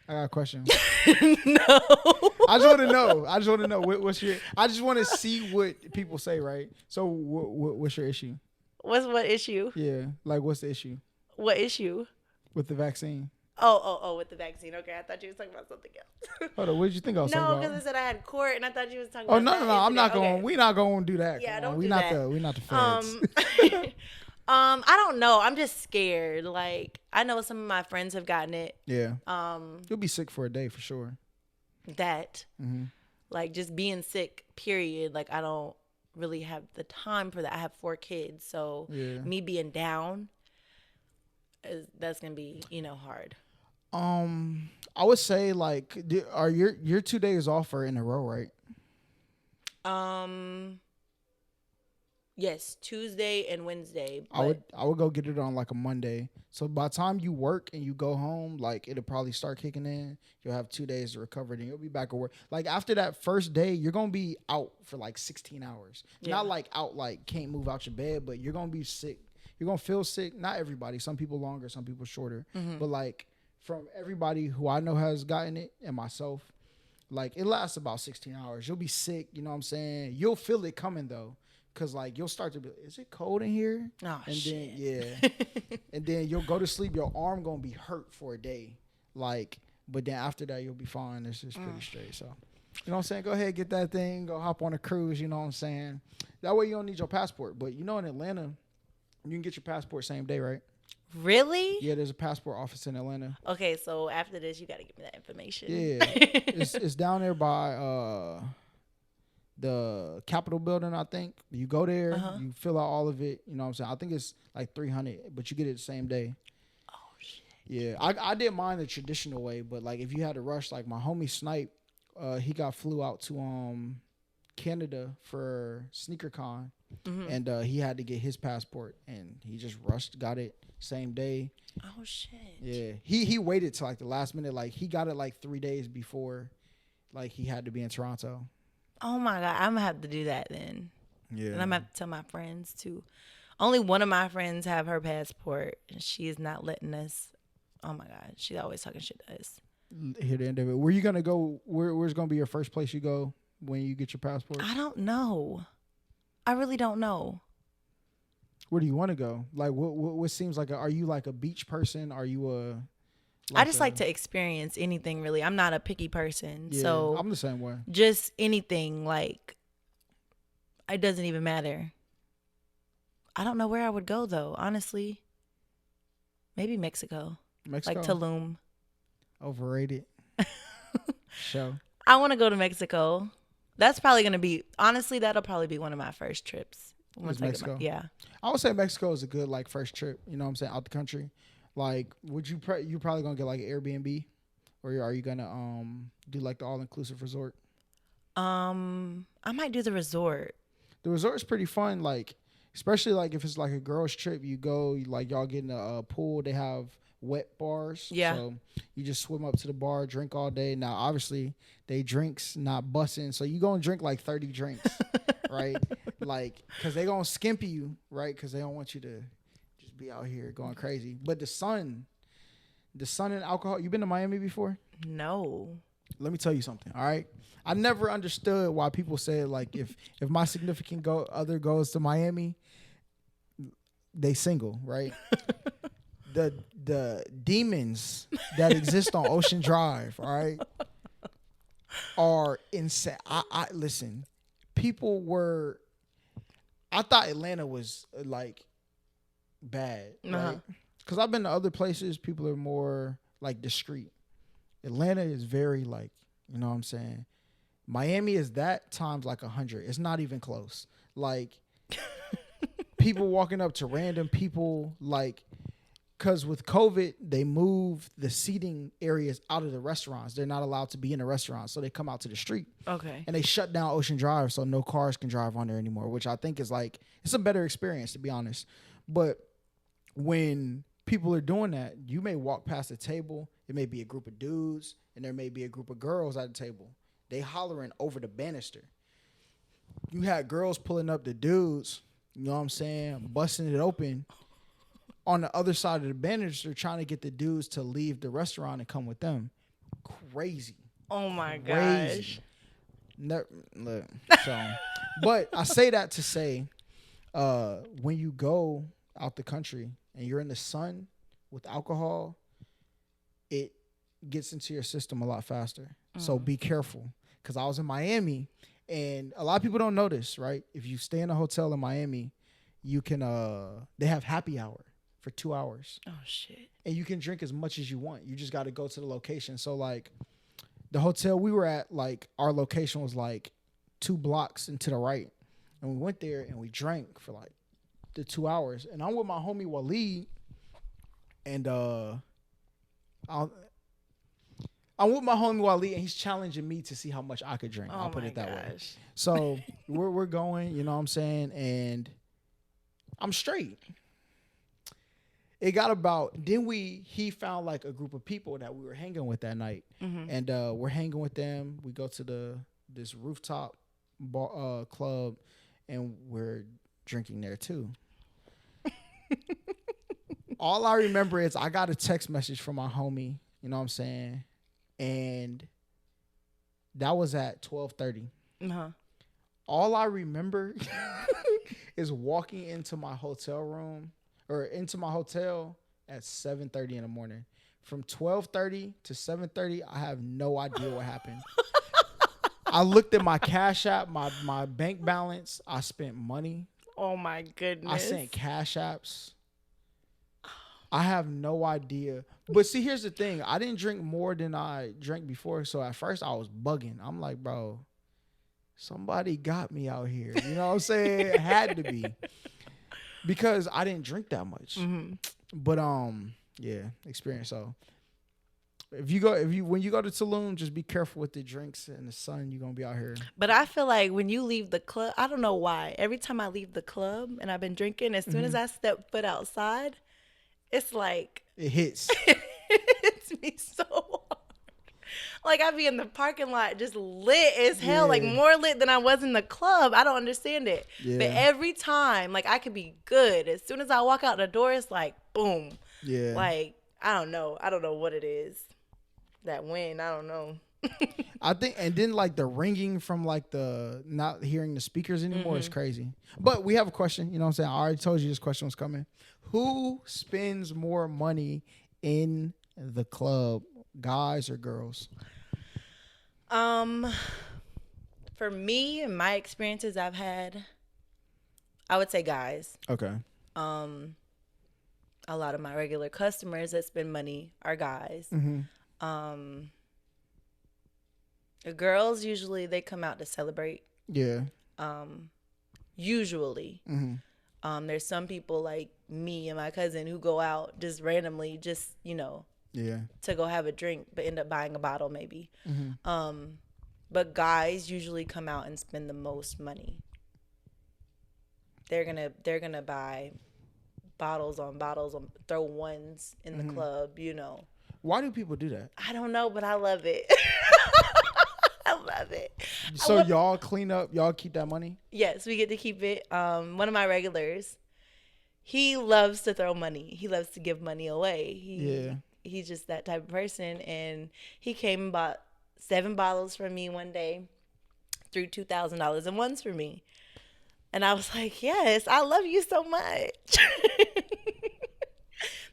I got a question. No. I just want to know. What's your? I just want to see what people say, right? So, what's your issue? What issue? Yeah, like what's the issue What issue? with the vaccine? Oh, with the vaccine. Okay, I thought you was talking about something else. Hold on, what did you think I was talking No, about? because I said I had court, and I thought you was talking Oh about no, I'm not going. Okay. We not going to do that. Yeah, Come on. don't We do not that. We not the feds. I don't know. I'm just scared. Like I know some of my friends have gotten it. Yeah. You'll be sick for a day for sure. That. Mm-hmm. Like just being sick. Period. Like I don't really have the time for that. I have 4 kids, so me being down, that's gonna be hard. I would say like, are your 2 days off are in a row, right? Yes, Tuesday and Wednesday. I would go get it on like a Monday. So by the time you work and you go home, like it'll probably start kicking in. You'll have 2 days to recover, and you'll be back at work. Like after that first day, you're gonna be out for like 16 hours. Yeah. Not like out like can't move out your bed, but you're gonna be sick. You're gonna feel sick. Not everybody. Some people longer, some people shorter. Mm-hmm. But like from everybody who I know has gotten it and myself, like it lasts about 16 hours. You'll be sick. You know what I'm saying? You'll feel it coming though. Cause like you'll start to be, is it cold in here? Oh, and shit. then and then you'll go to sleep. Your arm gonna be hurt for a day, like. But then after that, you'll be fine. It's just pretty straight. So, you know what I'm saying? Go ahead, get that thing. Go hop on a cruise. You know what I'm saying? That way you don't need your passport. But in Atlanta, you can get your passport same day, right? Really? Yeah, there's a passport office in Atlanta. Okay, so after this, you got to give me that information. Yeah, it's down there by the Capitol building, I think. You go there, you fill out all of it. You know what I'm saying? I think it's like $300, but you get it the same day. Oh, shit. Yeah, I didn't mind the traditional way, but like if you had to rush, like my homie Snipe, he flew out to Canada for SneakerCon, and he had to get his passport, and he just rushed, got it same day. Oh shit. Yeah, he waited till like the last minute, like he got it like 3 days before, like he had to be in Toronto. Oh my God, I'm gonna have to do that then. Yeah, and I'm gonna have to tell my friends too. Only one of my friends have her passport, and she is not letting us. Oh my God, she's always talking shit to us. Here the end of it. Where you gonna go? Where's gonna be your first place you go when you get your passport? I don't know. I really don't know. Where do you want to go? Like, what seems like? Are you like a beach person? Are you a? I just like to experience anything, really. I'm not a picky person, so I'm the same way. Just anything, like it doesn't even matter. I don't know where I would go though, honestly. Maybe Mexico. Like Tulum. Overrated. Show. I want to go to Mexico. That's probably gonna be that'll probably be one of my first trips. Mexico. Yeah. I would say Mexico is a good like first trip. You know what I'm saying? Out the country. Like, would you you probably gonna get like an Airbnb, or are you gonna do like the all inclusive resort? I might do the resort. The resort's pretty fun. Like, especially like if it's like a girls trip, you go like y'all get in a pool. They have wet bars. Yeah. So you just swim up to the bar, drink all day. Now, obviously, they drinks not bussing, so you gonna drink like 30 drinks, right? Like, cause they gonna skimp you, right? Cause they don't want you to just be out here going crazy. But the sun and alcohol. You been to Miami before? No. let me tell you something. All right. I never understood why people say like if my significant other goes to Miami, they single, right? The demons that exist on Ocean Drive, all right, are insane. I listen. People were. I thought Atlanta was like bad, right? Because I've been to other places. People are more like discreet. Atlanta is very like, you know what I'm saying? Miami is that times like 100. It's not even close. Like people walking up to random people, like, because with COVID, they moved the seating areas out of the restaurants. They're not allowed to be in the restaurants, so they come out to the street. Okay. And they shut down Ocean Drive, so no cars can drive on there anymore, which I think is like, it's a better experience, to be honest. But when people are doing that, you may walk past a table. It may be a group of dudes, and there may be a group of girls at the table. They hollering over the banister. You had girls pulling up the dudes, you know what I'm saying, busting it open. On the other side of the banister, trying to get the dudes to leave the restaurant and come with them. Crazy. Oh my gosh. Look, so, but I say that to say, when you go out the country and you're in the sun with alcohol, it gets into your system a lot faster. So be careful. Because I was in Miami, and a lot of people don't know this, right? If you stay in a hotel in Miami, you can they have happy hour for 2 hours. Oh shit. And you can drink as much as you want. You just got to go to the location. So like the hotel we were at, like our location was like 2 blocks and to the right. And we went there and we drank for like the 2 hours. And I'm with my homie Waleed, and I'm with my homie Waleed, and he's challenging me to see how much I could drink. I'll put it that way. So we're going, you know what I'm saying? And I'm straight. It got about, then he found like a group of people that we were hanging with that night. Mm-hmm. And we're hanging with them. We go to this rooftop bar, club, and we're drinking there too. All I remember is I got a text message from my homie, you know what I'm saying? And that was at 12:30. Uh-huh. All I remember is walking into my hotel room or into my hotel at 7:30 in the morning. From 12:30 to 7:30, I have no idea what happened. I looked at my Cash App, my bank balance. I spent money. Oh my goodness. I sent Cash Apps. I have no idea. But see, here's the thing. I didn't drink more than I drank before. So at first I was bugging. I'm like, bro, somebody got me out here. You know what I'm saying? It had to be. Because I didn't drink that much. Mm-hmm. But yeah, experience. So when you go to Tulum, just be careful with the drinks in the sun. You're gonna be out here. But I feel like when you leave the club, I don't know why. Every time I leave the club and I've been drinking, as soon as I step foot outside, it's like it hits. It hits me so hard. Like I be in the parking lot just lit as hell, like more lit than I was in the club. I don't understand it. Yeah. But every time, like I could be good. As soon as I walk out the door, it's like boom. Yeah. Like I don't know what it is. That wind, I don't know. I think, and then like the ringing from like the not hearing the speakers anymore is crazy. But we have a question. You know what I'm saying? I already told you this question was coming. Who spends more money in the club, guys or girls? For me and my experiences I've had, I would say guys. Okay. A lot of my regular customers that spend money are guys. Mm-hmm. The girls usually they come out to celebrate. Yeah. Usually. Mm-hmm. There's some people like me and my cousin who go out just randomly, just to go have a drink, but end up buying a bottle maybe. Mm-hmm. But guys usually come out and spend the most money. They're gonna buy bottles on throw ones in the club, Why do people do that? I don't know, but I love it. I love it. So y'all clean up, y'all keep that money? Yes, we get to keep it. One of my regulars, he loves to throw money. He loves to give money away. He's just that type of person. And he came and bought 7 bottles for me one day, threw $2,000 in ones for me. And I was like, yes, I love you so much.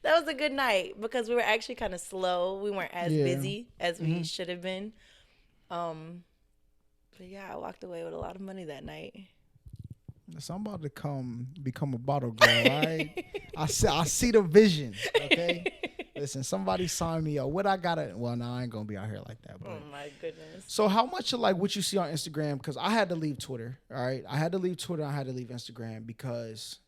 That was a good night because we were actually kind of slow. We weren't as busy as we should have been. But yeah, I walked away with a lot of money that night. So I'm about to become a bottle girl. I see the vision. Okay, listen, somebody sign me up. What I gotta? Well, no, I ain't gonna be out here like that. But. Oh my goodness. So how much of like what you see on Instagram? Because I had to leave Twitter. All right, I had to leave Twitter. I had to leave Instagram because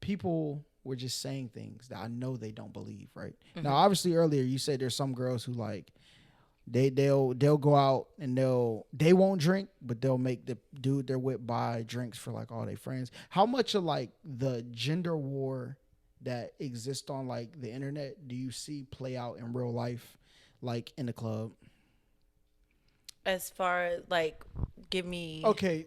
people were just saying things that I know they don't believe. Right now, obviously earlier you said there's some girls who like. They'll go out and they won't drink, but they'll make the dude they're with buy drinks for like all their friends. How much of like the gender war that exists on like the internet do you see play out in real life, like in the club? As far as like, give me. Okay,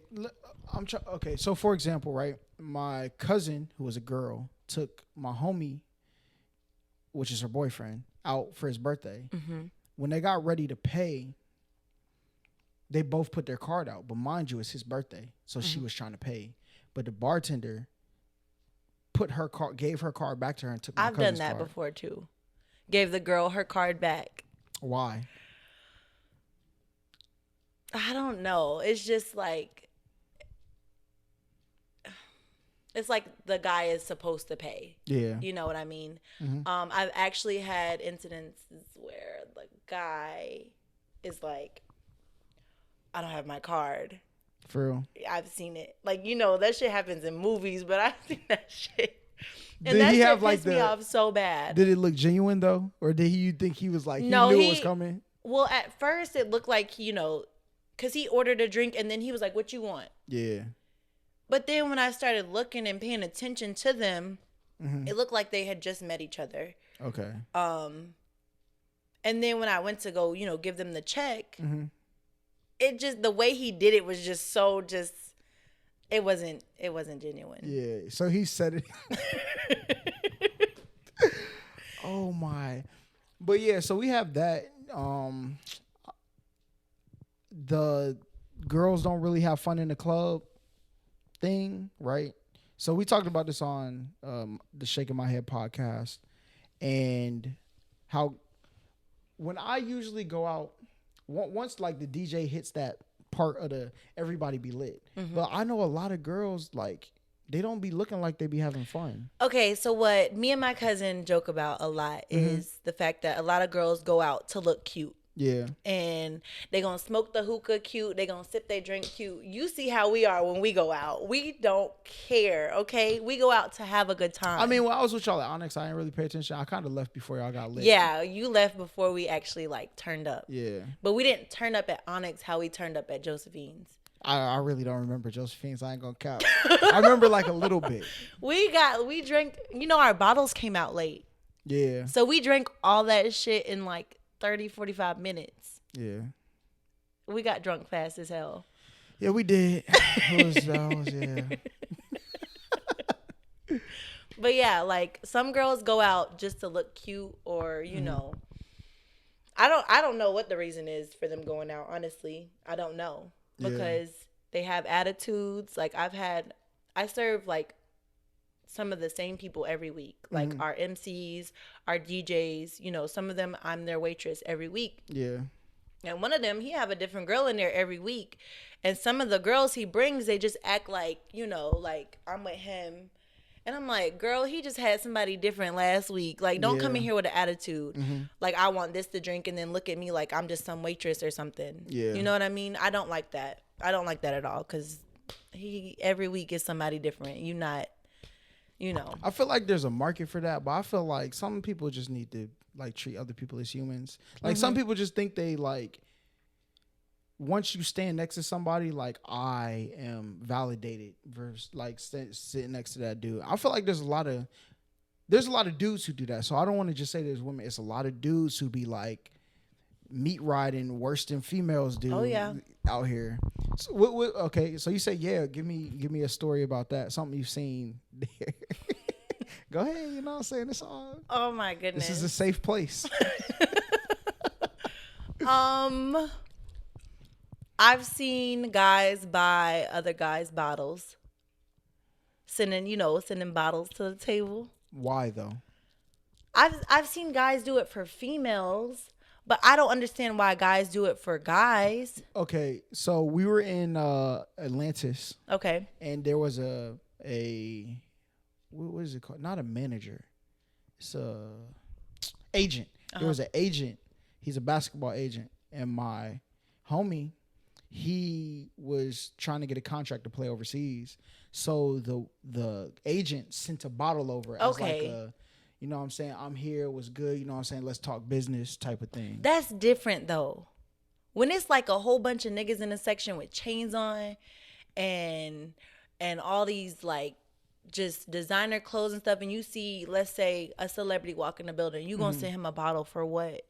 okay. So for example, right, my cousin who was a girl took my homie, which is her boyfriend, out for his birthday. When they got ready to pay, they both put their card out. But mind you, it's his birthday, so she was trying to pay. But the bartender gave her card back to her and took my cousin's card. I've done that before too. Gave the girl her card back. Why? I don't know. It's just like, it's like the guy is supposed to pay. Yeah. You know what I mean? I've actually had incidences where the guy is like, I don't have my card. For real? I've seen it. Like, you know, that shit happens in movies, but I've seen that shit. And did that he shit have pissed me off so bad. Did it look genuine though? Or did you think he was like, he knew it was coming? Well, at first it looked like, you know, because he ordered a drink and then he was like, what you want? Yeah. But then when I started looking and paying attention to them, it looked like they had just met each other. Okay. And then when I went to go, you know, give them the check, it just, the way he did it was just so just, it wasn't genuine. Yeah. So he said it. Oh my. But yeah, so we have that. The girls don't really have fun in the club thing, right? So we talked about this on the Shaking My Head podcast, and how when I usually go out, once like the DJ hits that part of the everybody be lit, but I know a lot of girls like they don't be looking like they be having fun. Okay, so what me and my cousin joke about a lot is the fact that a lot of girls go out to look cute. Yeah. And they gonna smoke the hookah cute. They gonna sip their drink cute. You see how we are when we go out. We don't care, okay? We go out to have a good time. I mean, when I was with y'all at Onyx, I didn't really pay attention. I kind of left before y'all got lit. Yeah, you left before we actually like turned up. Yeah. But we didn't turn up at Onyx how we turned up at Josephine's. I really don't remember Josephine's. I ain't gonna count. I remember like a little bit. We drank, you know, our bottles came out late. Yeah. So we drank all that shit in like 30, 45 minutes. Yeah. We got drunk fast as hell. Yeah, we did. Yeah. But yeah, like some girls go out just to look cute or, you know. I don't know what the reason is for them going out, honestly. I don't know. Because they have attitudes. Like I serve like some of the same people every week. Like our MCs, our DJs, you know, some of them I'm their waitress every week. Yeah. And one of them, he have a different girl in there every week. And some of the girls he brings, they just act like, you know, like I'm with him. And I'm like, girl, he just had somebody different last week. Like, don't come in here with an attitude. Like, I want this to drink and then look at me like I'm just some waitress or something. Yeah. You know what I mean? I don't like that. I don't like that at all because he every week is somebody different. You not, you know. I feel like there's a market for that, but I feel like some people just need to like treat other people as humans. Like some people just think they like, once you stand next to somebody, like I am validated versus like sitting next to that dude. I feel like there's a lot of dudes who do that. So I don't want to just say there's women. It's a lot of dudes who be like meat riding worse than females do. Oh, yeah. Out here. So okay, so you say give me a story about that. Something you've seen there. Go ahead. You know what I'm saying? It's all. Oh my goodness. This is a safe place. I've seen guys buy other guys' bottles, sending bottles to the table. Why though? I've seen guys do it for females, but I don't understand why guys do it for guys. Okay, so we were in Atlantis, Okay. and there was a what is it called? Not a manager, it's a agent. There was an agent. He's a basketball agent, and my homie, he was trying to get a contract to play overseas. So the agent sent a bottle over as like a, you know what I'm saying, I'm here, was good, you know what I'm saying, let's talk business type of thing. That's different though. When it's like a whole bunch of niggas in a section with chains on and all these like just designer clothes and stuff, and you see, let's say, a celebrity walk in the building, you gonna send him a bottle for what?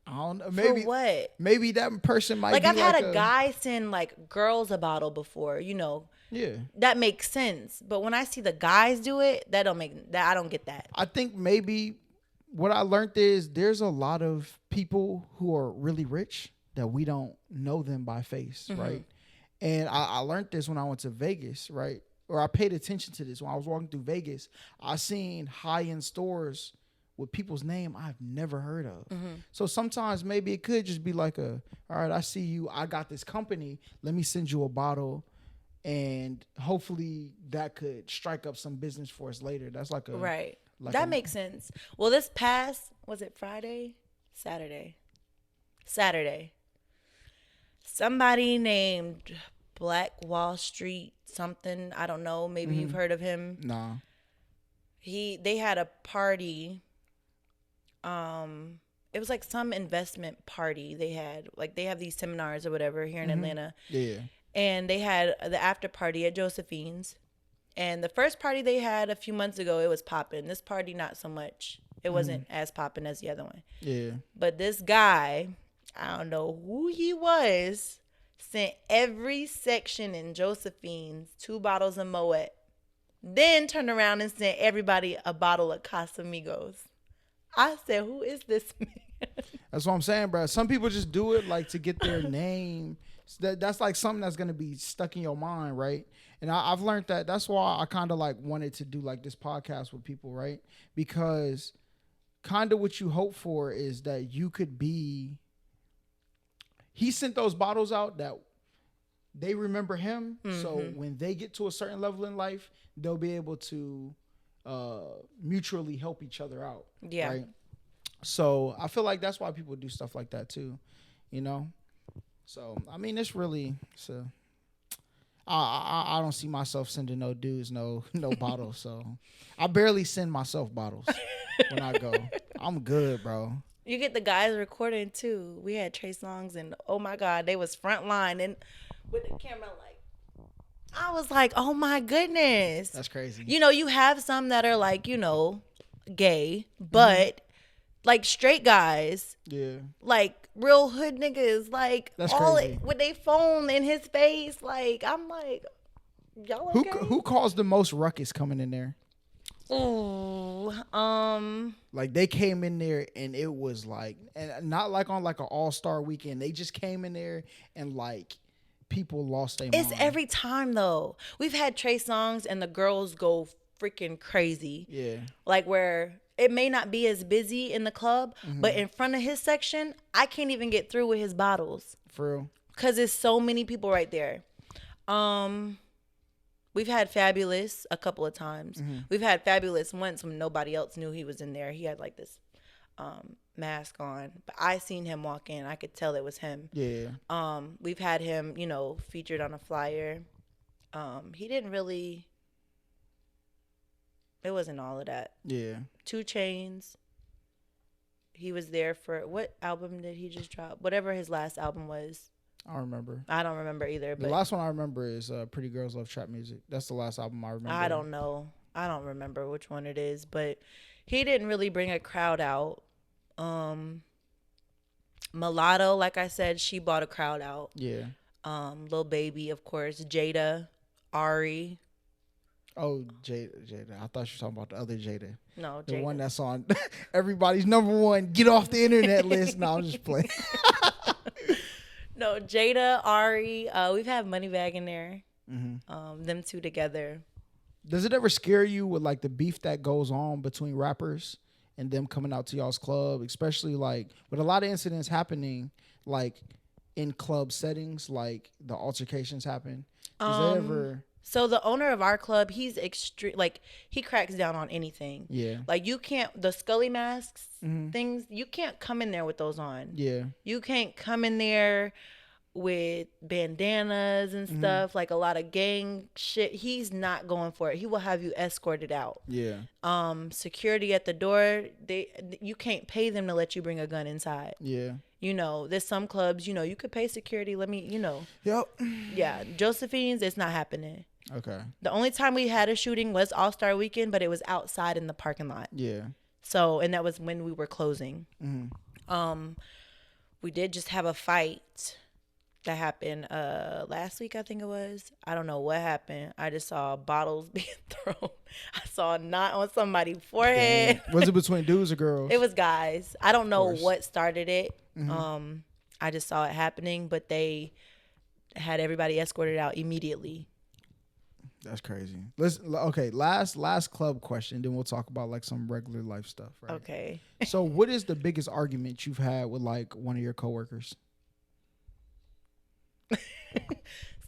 I don't know. Maybe for what? Maybe that person might like be I've like had a guy send like girls a bottle before, Yeah. That makes sense. But when I see the guys do it, I don't get that. I think maybe what I learned is there's a lot of people who are really rich that we don't know them by face, right? And I learned this when I went to Vegas, right? Or I paid attention to this when I was walking through Vegas. I seen high-end stores with people's name I've never heard of. So sometimes maybe it could just be like all right, I see you, I got this company, let me send you a bottle, and hopefully that could strike up some business for us later. That's like a... Right. Like that makes sense. Well, this past, was it Friday? Saturday. Somebody named Black Wall Street something, I don't know, maybe you've heard of him. Nah. They had a party. It was like some investment party they had. Like they have these seminars or whatever here in Atlanta. Yeah. And they had the after party at Josephine's. And the first party they had a few months ago, it was popping. This party, not so much. It wasn't as popping as the other one. Yeah. But this guy, I don't know who he was, sent every section in Josephine's 2 bottles of Moet. Then turned around and sent everybody a bottle of Casamigos. I said, who is this man? That's what I'm saying, bro. Some people just do it like to get their name. That's like something that's going to be stuck in your mind, right? And I've learned that. That's why I kind of like wanted to do like this podcast with people, right? Because kind of what you hope for is that you could be... He sent those bottles out that they remember him. So when they get to a certain level in life, they'll be able to mutually help each other out. Yeah. Right? So I feel like that's why people do stuff like that too, So I mean, it's really I don't see myself sending no dudes no bottles. So I barely send myself bottles when I go. I'm good, bro. You get the guys recording too. We had Trey Songz, and oh my God, they was front line and with the camera like. I was like, oh my goodness. That's crazy. You have some that are like, gay, but like straight guys. Yeah. Like real hood niggas. Like that's all crazy. With they phone in his face. Like, I'm like, y'all okay? Who caused the most ruckus coming in there? Ooh, like they came in there and it was like, and not like on like an all-star weekend. They just came in there and like people lost their mind. It's every time though. We've had Trey Songz and the girls go freaking crazy. Yeah. Like where it may not be as busy in the club, but in front of his section, I can't even get through with his bottles. For real. Cause there's so many people right there. We've had Fabulous a couple of times. We've had Fabulous once when nobody else knew he was in there. He had like this mask on, but I seen him walk in. I could tell it was him. Yeah. We've had him, featured on a flyer. He didn't really. It wasn't all of that. Yeah. 2 Chainz. He was there for what album did he just drop? Whatever his last album was. I don't remember. I don't remember either. The last one I remember is Pretty Girls Love Trap Music. That's the last album I remember. I don't know. I don't remember which one it is, but he didn't really bring a crowd out. Mulatto, like I said, she brought a crowd out. Yeah. Lil Baby, of course. Jada, Ari. Oh, Jada. I thought you were talking about the other Jada. No, The Jada. one that's on everybody's #1 get off the internet list. No, I'm just playing. No, Jada, Ari. We've had Moneybag in there. Them two together. Does it ever scare you with like the beef that goes on between rappers and them coming out to y'all's club, especially like with a lot of incidents happening like in club settings, like the altercations happen? Does it ever? So the owner of our club, he's extreme. Like he cracks down on anything. Yeah. Like you can't the Scully masks things. You can't come in there with those on. Yeah. You can't come in there with bandanas and stuff, like a lot of gang shit. He's not going for it. He will have you escorted out. Yeah. Security at the door, you can't pay them to let you bring a gun inside. Yeah. You know, there's some clubs, you know, you could pay security, Yep. Yeah, Josephine's, it's not happening. Okay. The only time we had a shooting was All-Star Weekend, but it was outside in the parking lot. Yeah. So, and that was when we were closing. We did just have a fight that happened last week, I think it was. I don't know what happened. I just saw bottles being thrown. I saw a knot on somebody's forehead. Damn. Was it between dudes or girls? It was guys. I don't know what started it. I just saw it happening, but they had everybody escorted out immediately. That's crazy. Okay, last club question, then we'll talk about like some regular life stuff, right? Okay. So what is the biggest argument you've had with like one of your coworkers?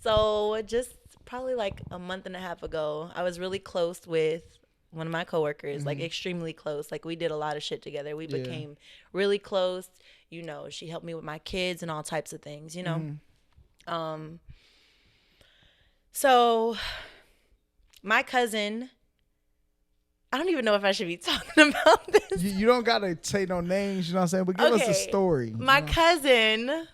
So just probably like a month and a half ago, I was really close with one of my coworkers, like extremely close. Like we did a lot of shit together. We became really close. You know, she helped me with my kids and all types of things, you know. So my cousin, I don't even know if I should be talking about this. You don't gotta say no names, you know what I'm saying? But give us a story. My cousin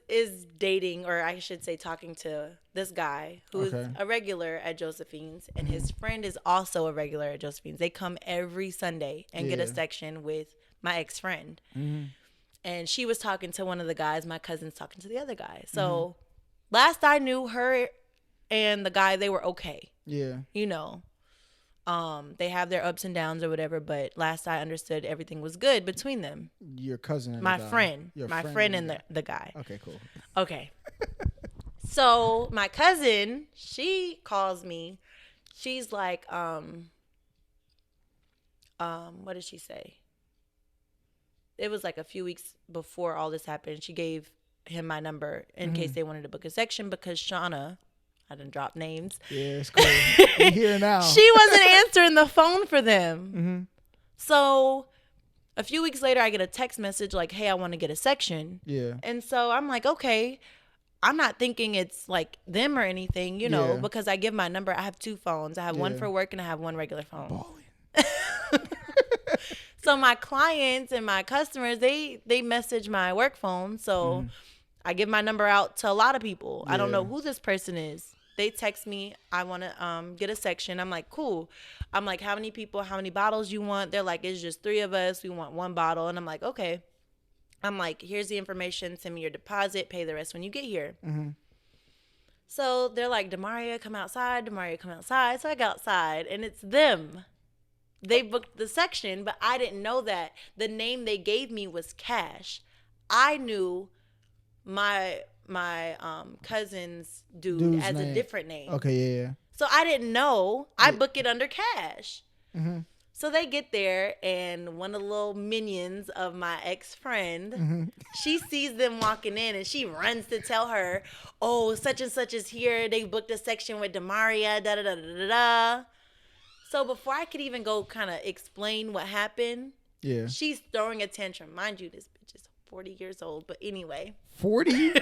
is dating, or I should say talking to this guy who's a regular at Josephine's, and his friend is also a regular at Josephine's. They come every Sunday and get a section with my ex-friend. And she was talking to one of the guys. My cousin's talking to the other guy. So last I knew, her and the guy, they were okay. Yeah. You know, they have their ups and downs or whatever, but last I understood, everything was good between them. Your cousin and my the guy. friend. My friend and the guy. Okay, cool. Okay. So my cousin, she calls me. She's like, what did she say? It was like a few weeks before all this happened. She gave him my number in case they wanted to book a section, because Shauna, I didn't drop names. Yeah, it's cool. We're here now. She wasn't answering the phone for them. So a few weeks later, I get a text message like, hey, I want to get a section. Yeah. And so I'm like, okay. I'm not thinking it's like them or anything, you know, because I give my number. I have 2 phones. I have one for work and I have one regular phone. Balling. So my clients and my customers, they message my work phone. So I give my number out to a lot of people. I don't know who this person is. They text me, I want to get a section. I'm like, cool. I'm like, how many people, how many bottles you want? They're like, it's just 3 of us. We want 1 bottle. And I'm like, okay. I'm like, here's the information. Send me your deposit. Pay the rest when you get here. So they're like, Damaria, come outside. Damaria, come outside. So I go outside, and it's them. They booked the section, but I didn't know that. The name they gave me was Cash. I knew my cousin's dude's as name. A different name. Okay, yeah. So I didn't know. I book it under Cash. So they get there, and one of the little minions of my ex-friend, she sees them walking in, and she runs to tell her, oh, such and such is here. They booked a section with Damaria, da-da-da-da-da-da. So before I could even go kind of explain what happened, she's throwing a tantrum. Mind you, this bitch is 40 years old, but anyway. 40?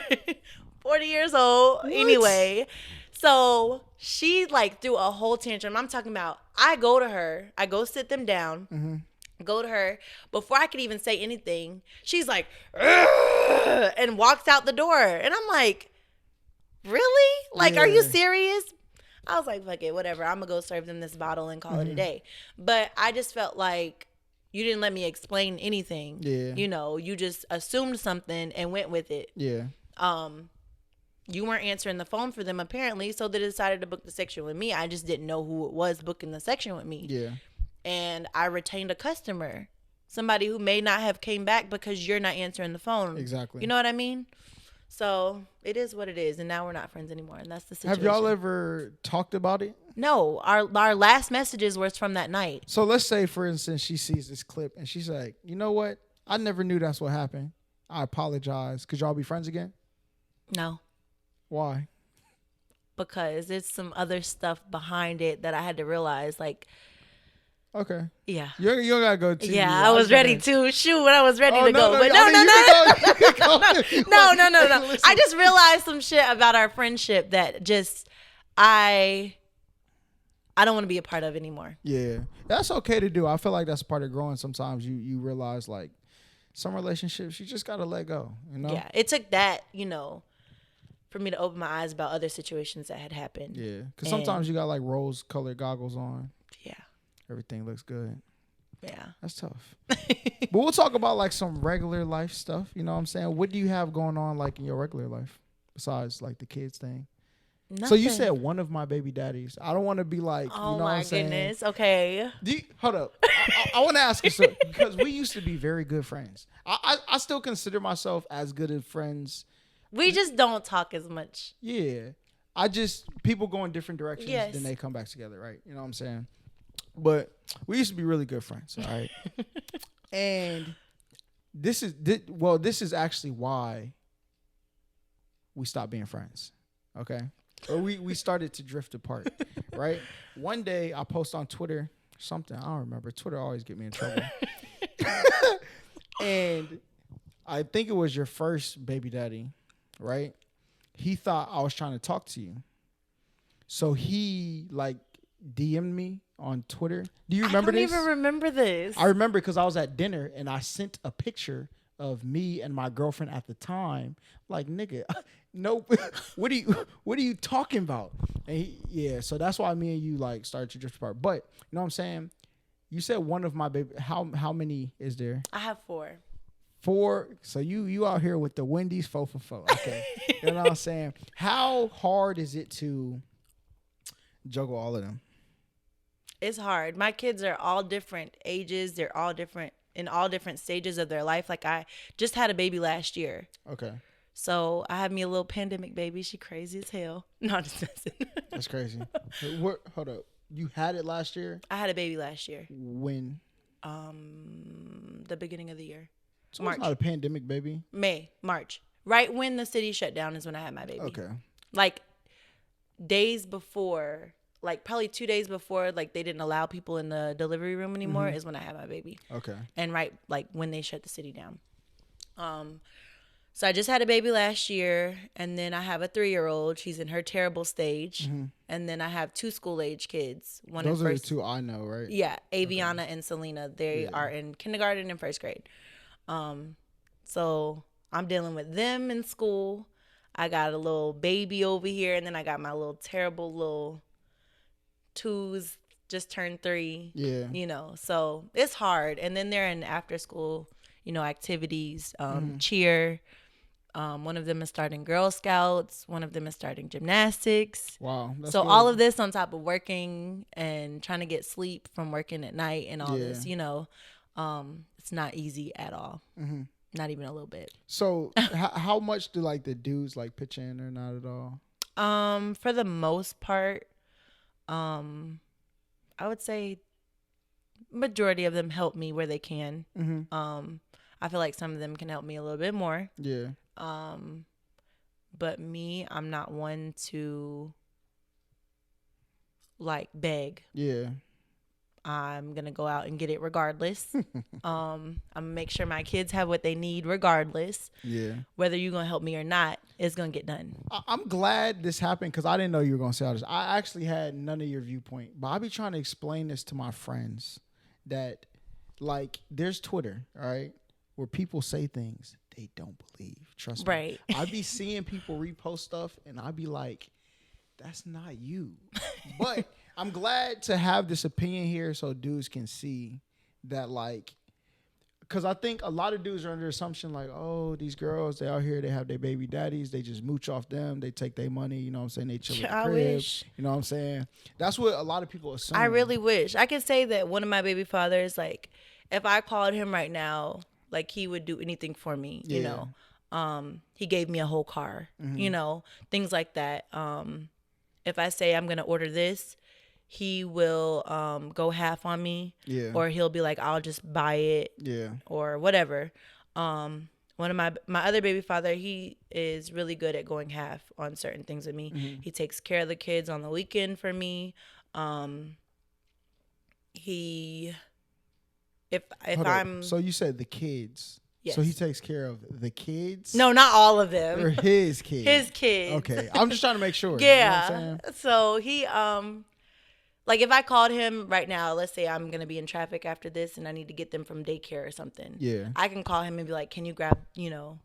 40 years old. What? Anyway. So she like threw a whole tantrum. I'm talking about, I go to her. I go sit them down. Go to her. Before I could even say anything, she's like, ugh, and walks out the door. And I'm like, really? Like, are you serious? I was like, fuck it, whatever. I'm going to go serve them this bottle and call it a day. But I just felt like you didn't let me explain anything. Yeah. You know, you just assumed something and went with it. Yeah. You weren't answering the phone for them apparently, so they decided to book the section with me. I just didn't know who it was booking the section with me. Yeah. And I retained a customer, somebody who may not have came back because you're not answering the phone. Exactly. You know what I mean? So it is what it is, and now we're not friends anymore, and that's the situation. Have y'all ever talked about it? No, our last messages was from that night. So let's say, for instance, she sees this clip and she's like, you know what? I never knew that's what happened. I apologize. Could y'all be friends again? No. Why? Because there's some other stuff behind it that I had to realize. Like, okay. Yeah. You don't gotta go too. Yeah, I was ready to shoot when I was ready to go. But no. I just realized some shit about our friendship that just I don't want to be a part of anymore. Yeah, that's okay to do. I feel like that's part of growing. Sometimes you realize like some relationships you just gotta let go. You know. Yeah, it took that, for me to open my eyes about other situations that had happened. Yeah, because sometimes you got like rose-colored goggles on. Yeah. Everything looks good. Yeah. That's tough. But we'll talk about like some regular life stuff. You know what I'm saying? What do you have going on like in your regular life besides like the kids thing? Nothing. So you said one of my baby daddies. I don't want to be like, oh, you know what I'm saying? Goodness. Okay. Hold up. I want to ask you something because we used to be very good friends. I still consider myself as good of friends. We just don't talk as much. Yeah. People go in different directions, yes. Then they come back together, right? You know what I'm saying? But we used to be really good friends, all right? And this is actually why we stopped being friends, okay? Or we started to drift apart, right? One day I post on Twitter something, I don't remember. Twitter always get me in trouble. And I think it was your first baby daddy, right? He thought I was trying to talk to you. So he like DM'd me on Twitter. Do you remember this? I don't even remember this. I remember because I was at dinner and I sent a picture of me and my girlfriend at the time. Like, nigga, no, what are you talking about? And so that's why me and you like started to drift apart. But you know what I'm saying? You said one of my baby. How many is there? I have 4. 4. So you out here with the Wendy's 4 for 4. Okay. You know what I'm saying? How hard is it to juggle all of them? It's hard. My kids are all different ages. They're all different in all different stages of their life. Like I just had a baby last year. Okay. So I had me a little pandemic baby. She crazy as hell. No, just messing. That's crazy. Hold up. You had it last year? I had a baby last year. When? The beginning of the year. So March. It's not a pandemic baby? March. Right when the city shut down is when I had my baby. Okay. Like days before, like probably 2 days before, like they didn't allow people in the delivery room anymore is when I had my baby. Okay. And right like when they shut the city down. So I just had a baby last year, and then I have a 3-year-old. She's in her terrible stage. Mm-hmm. And then I have 2 school-age kids. Those are the 2 I know, right? Yeah, Aviana and Selena. They are in kindergarten and first grade. So I'm dealing with them in school. I got a little baby over here, and then I got my little terrible little 2s just turned 3. Yeah. So it's hard. And then they're in after school, activities, cheer. One of them is starting Girl Scouts. One of them is starting gymnastics. Wow. So good. All of this on top of working and trying to get sleep from working at night and all this, it's not easy at all. Mm-hmm. Not even a little bit. So how much do like the dudes like pitch in or not at all? For the most part, I would say majority of them help me where they can. Mm-hmm. I feel like some of them can help me a little bit more. Yeah. But me, I'm not one to like beg. Yeah. I'm going to go out and get it regardless. I'm going to make sure my kids have what they need regardless. Yeah. Whether you're going to help me or not, it's going to get done. I'm glad this happened because I didn't know you were going to say all this. I actually had none of your viewpoint, but I be trying to explain this to my friends that like there's Twitter, all right, where people say things they don't believe. Trust me. Right. I be seeing people repost stuff and I be like, that's not you. But I'm glad to have this opinion here so dudes can see that like, because I think a lot of dudes are under the assumption like, oh, these girls, they out here, they have their baby daddies, they just mooch off them, they take their money, you know what I'm saying, they chill at the I crib, wish. you know what I'm saying. That's what a lot of people assume. I really wish. I could say that one of my baby fathers, like, if I called him right now, like, he would do anything for me, you know. He gave me a whole car, you know, things like that. If I say I'm going to order this, he will go half on me. Yeah. Or he'll be like, I'll just buy it. Yeah. Or whatever. One of my other baby father, he is really good at going half on certain things with me. He takes care of the kids on the weekend for me. If I'm... So you said the kids. Yes. So he takes care of the kids? No, not all of them. Or his kids? His kids. Okay. I'm just trying to make sure. Yeah. You know what I'm saying? So he, like if I called him right now, let's say I'm going to be in traffic after this and I need to get them from daycare or something. Yeah. I can call him and be like, can you grab, you know,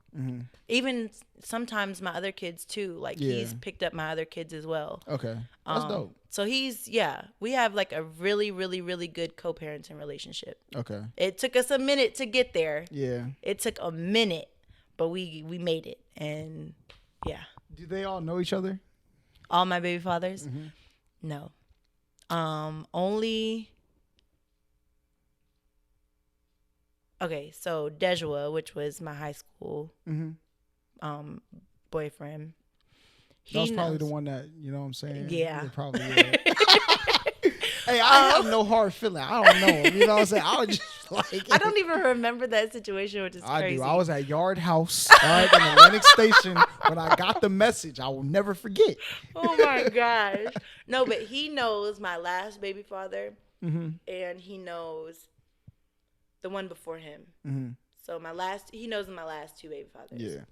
even sometimes my other kids too. Like he's picked up my other kids as well. Okay. That's dope. So we have like a really, really, really good co-parenting relationship. Okay. It took us a minute to get there. Yeah. It took a minute, but we made it. And yeah. Do they all know each other? All my baby fathers? No. Only... Okay, so Dejua, which was my high school boyfriend. That was probably the one that, you know what I'm saying? Yeah. Probably. Yeah. Hey, I have no hard feeling. I don't know. You know what I'm saying? I was just like... I don't even remember that situation, which is crazy. I do. I was at Yard House, all right, in Atlantic Station when I got the message. I will never forget. Oh, my gosh. No, but he knows my last baby father, and he knows the one before him. So he knows my last two baby fathers. Yeah.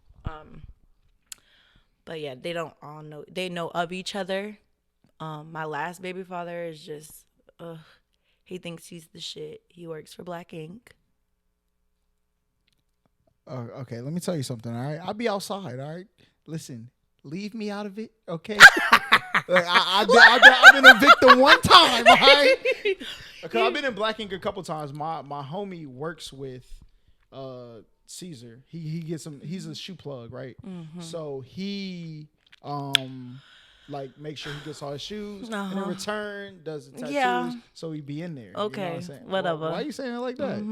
But yeah, they don't all know. They know of each other. My last baby father is just, he thinks he's the shit. He works for Black Ink. Okay, let me tell you something, all right? I'll be outside, all right? Listen, leave me out of it, okay? Like, I've been a victim one time, all right? Because I've been in Black Ink a couple times. My homie works with Caesar. He gets some. He's a shoe plug, right? So he like make sure he gets all his shoes, and in return does the tattoos. So he be in there. Okay, you know what I'm saying? whatever. Why are you saying it like that?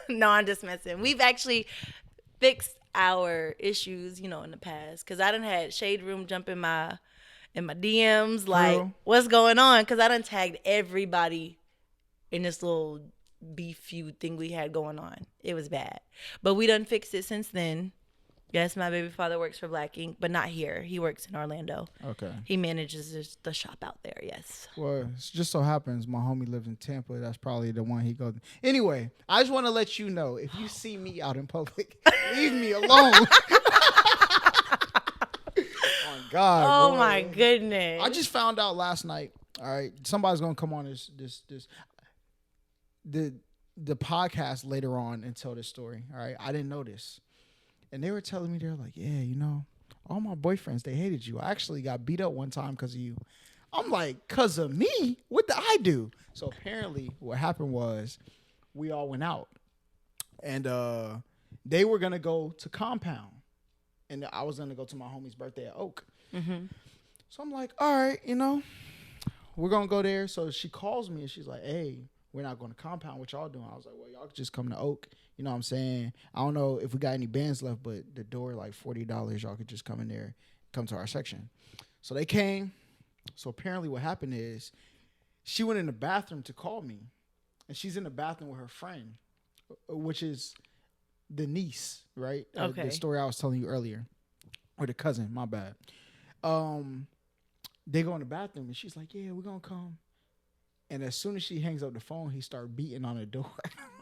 No, I'm just messing. We've actually fixed our issues, you know, in the past. Cause I done had Shade Room jump in my DMs, like, what's going on? Cause I done tagged everybody in this little beef feud thing we had going on. It was bad, but we done fixed it since then. Yes, my baby father works for Black Ink, but not here. He works in Orlando. Okay. He manages the shop out there, yes. Well, it just so happens my homie lives in Tampa. That's probably the one he goes. Anyway, I just want to let you know, if you see me out in public, leave me alone. Oh, God. Oh, boy. my goodness. I just found out last night, all right, somebody's going to come on the podcast later on and tell this story, all right? I didn't know this. And they were telling me, they're like, yeah, you know, all my boyfriends, they hated you. I actually got beat up one time because of you. I'm like, because of me? What did I do? So apparently what happened was we all went out. And they were going to go to Compound. And I was going to go to my homie's birthday at Oak. So I'm like, all right, you know, we're going to go there. So she calls me and she's like, hey, we're not going to Compound. What y'all doing? I was like, well, y'all could just come to Oak. You know what I'm saying? I don't know if we got any bands left, but the door, like $40. Y'all could just come in there, come to our section. So they came. So apparently what happened is she went in the bathroom to call me. And she's in the bathroom with her friend, which is the niece, right? Okay. The story I was telling you earlier. Or the cousin, my bad. They go in the bathroom and she's like, yeah, we're going to come. And as soon as she hangs up the phone, he started beating on the door.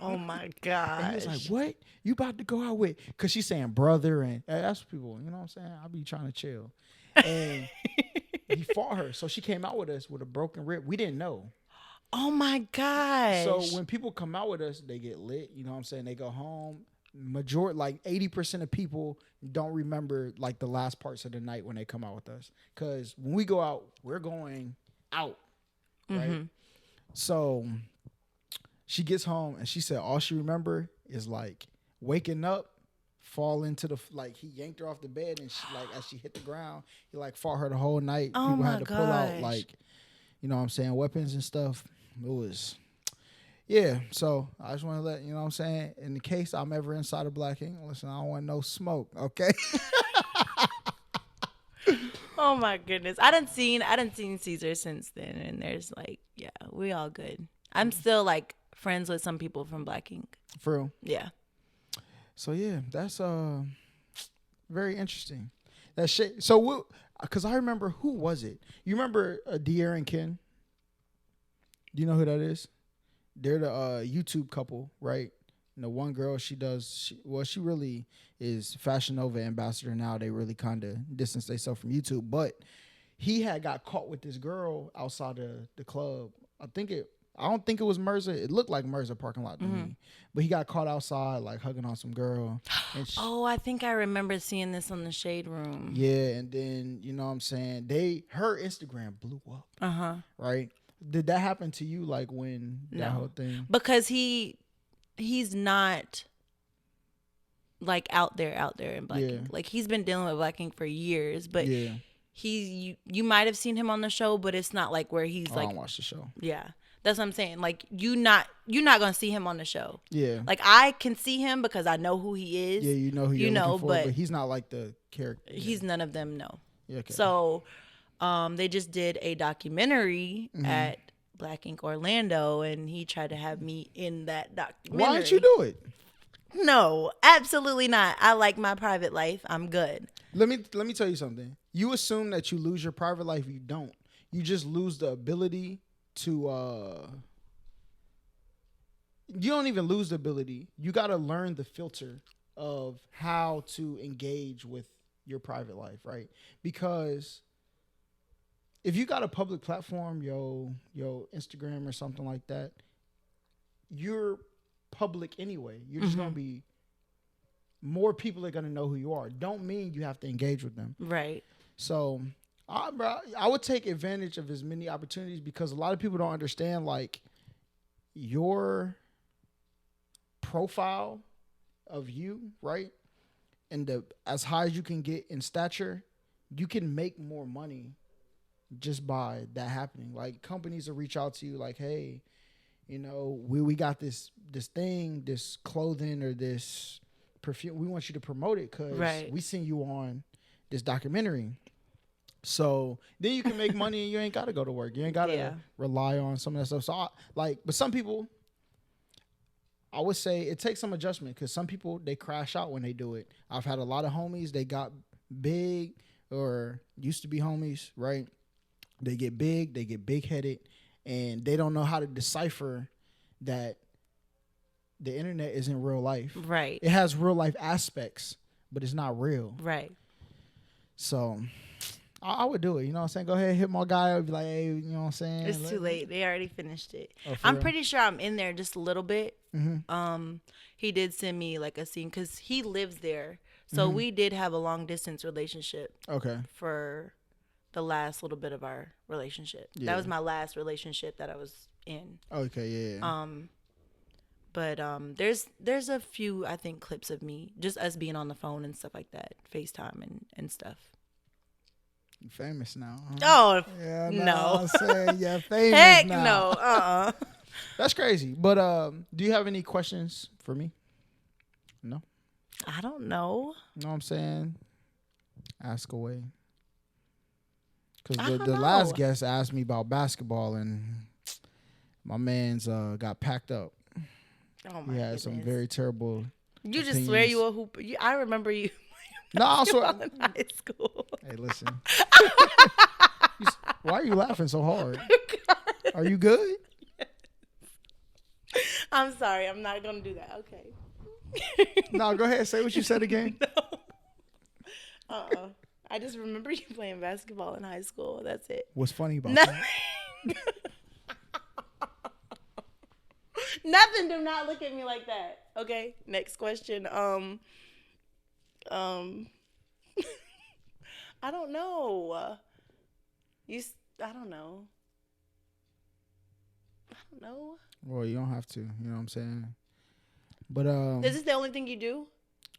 Oh, my God. And he was like, what? You about to go out with? Because she's saying brother. And that's what people, you know what I'm saying? I be trying to chill. And he fought her. So she came out with us with a broken rib. We didn't know. Oh, my gosh. So when people come out with us, they get lit. You know what I'm saying? They go home. Like 80% of people don't remember like the last parts of the night when they come out with us. Because when we go out, we're going out. Right? So She gets home and she said all she remember is like waking up, fall into the like he yanked her off the bed and she like as she hit the ground, he like fought her the whole night. Oh People my had to pull out gosh. like, you know what I'm saying, weapons and stuff. It was yeah. So I just want to let you know what I'm saying. In the case I'm ever inside of Black Ink, listen, I don't want no smoke, okay? Oh my goodness. I done seen Caesar since then, and there's like, yeah, we all good. I'm still like friends with some people from Black Ink. For real. Yeah. So yeah, that's very interesting. That shit. So because I remember who was it? You remember De'Aaron and Ken? Do you know who that is? They're the YouTube couple, right? You know, one girl she really is Fashion Nova ambassador now. They really kind of distance themselves from YouTube, but he had got caught with this girl outside of the club. I don't think it was Mercer. It looked like Mercer parking lot to me, but he got caught outside like hugging on some girl. And Oh, I think I remember seeing this on the Shade Room. yeah, and then you know what I'm saying, her Instagram blew up. Right? Did that happen to you? Like when that whole thing? Because he's not like out there in Black Ink. Like he's been dealing with Black Ink for years, but you might have seen him on the show, but it's not like where he's like. I don't watch the show. Yeah, that's what I'm saying. Like you're not gonna see him on the show. Yeah, like I can see him because I know who he is. Yeah, you know who you're looking for, but he's not like the character. He's none of them. No. Yeah, okay. So, they just did a documentary at Black Ink Orlando, and he tried to have me in that documentary. Why didn't you do it? No, absolutely not. I like my private life. I'm good. Let me tell you something. You assume that you lose your private life. You don't. You just lose the ability to. You don't even lose the ability. You got to learn the filter of how to engage with your private life, right? Because if you got a public platform, yo Instagram or something like that, you're public anyway. You're just gonna be more people are gonna know who you are. Don't mean you have to engage with them. Right. So I would take advantage of as many opportunities because a lot of people don't understand like your profile of you, right? And as high as you can get in stature, you can make more money just by that happening. Like companies will reach out to you like, hey, you know, we got this thing, this clothing or this perfume. We want you to promote it because we seen you on this documentary. So then you can make money and you ain't got to go to work. You ain't got to rely on some of that stuff. So but some people, I would say it takes some adjustment because some people, they crash out when they do it. I've had a lot of homies, they got big or used to be homies, right? They get big-headed, and they don't know how to decipher that the internet isn't real life. Right. It has real life aspects, but it's not real. Right. So I would do it. You know what I'm saying? Go ahead, hit my guy up, be like, hey, you know what I'm saying? It's too late. They already finished it. Oh, I'm real? pretty sure I'm in there just a little bit. He did send me like a scene because he lives there. So we did have a long distance relationship. Okay. For the last little bit of our relationship. Yeah. That was my last relationship that I was in. Okay, yeah. But there's a few, I think, clips of me, just us being on the phone and stuff like that, FaceTime and stuff. You famous now, huh? Oh, yeah, no. I'm saying you're famous Heck now. no, That's crazy. But do you have any questions for me? No? I don't know. You know what I'm saying? Ask away. Because the last guest asked me about basketball, and my man's got packed up. Oh my! He had some very terrible. You opinions. just swear you a hooper. I remember you. No, I swear. In high school. Hey, listen. Why are you laughing so hard? Are you good? Yes. I'm sorry. I'm not gonna do that. Okay. No, go ahead. Say what you said again. No. I just remember you playing basketball in high school. That's it. What's funny about that? Nothing. Do not look at me like that. Okay. Next question. I don't know. I don't know. don't know. Well, you don't have to. You know what I'm saying? But Is this the only thing you do?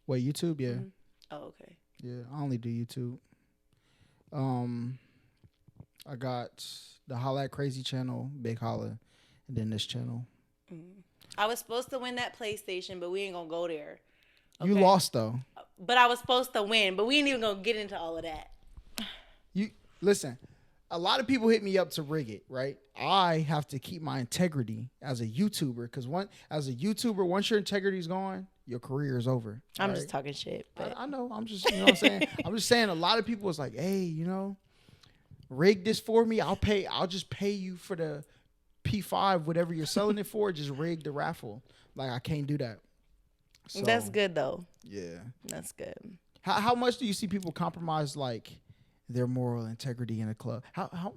wait, YouTube? Yeah. Mm-hmm. Oh, okay. Yeah, I only do YouTube. I got the Holla at Crazy channel, Big Holla, and then this channel. I was supposed to win that PlayStation, but we ain't gonna go there. You lost though. But I was supposed to win, but we ain't even gonna get into all of that. You listen. A lot of people hit me up to rig it, right? I have to keep my integrity as a YouTuber because as a YouTuber, once your integrity's gone, your career is over. I'm just talking shit. But. I know. I'm just, you know what I'm saying? I'm just saying a lot of people was like, hey, you know, rig this for me. I'll just pay you for the P5, whatever you're selling it for. Just rig the raffle. Like, I can't do that. So, that's good though. Yeah. That's good. How much do you see people compromise like their moral integrity in a club? How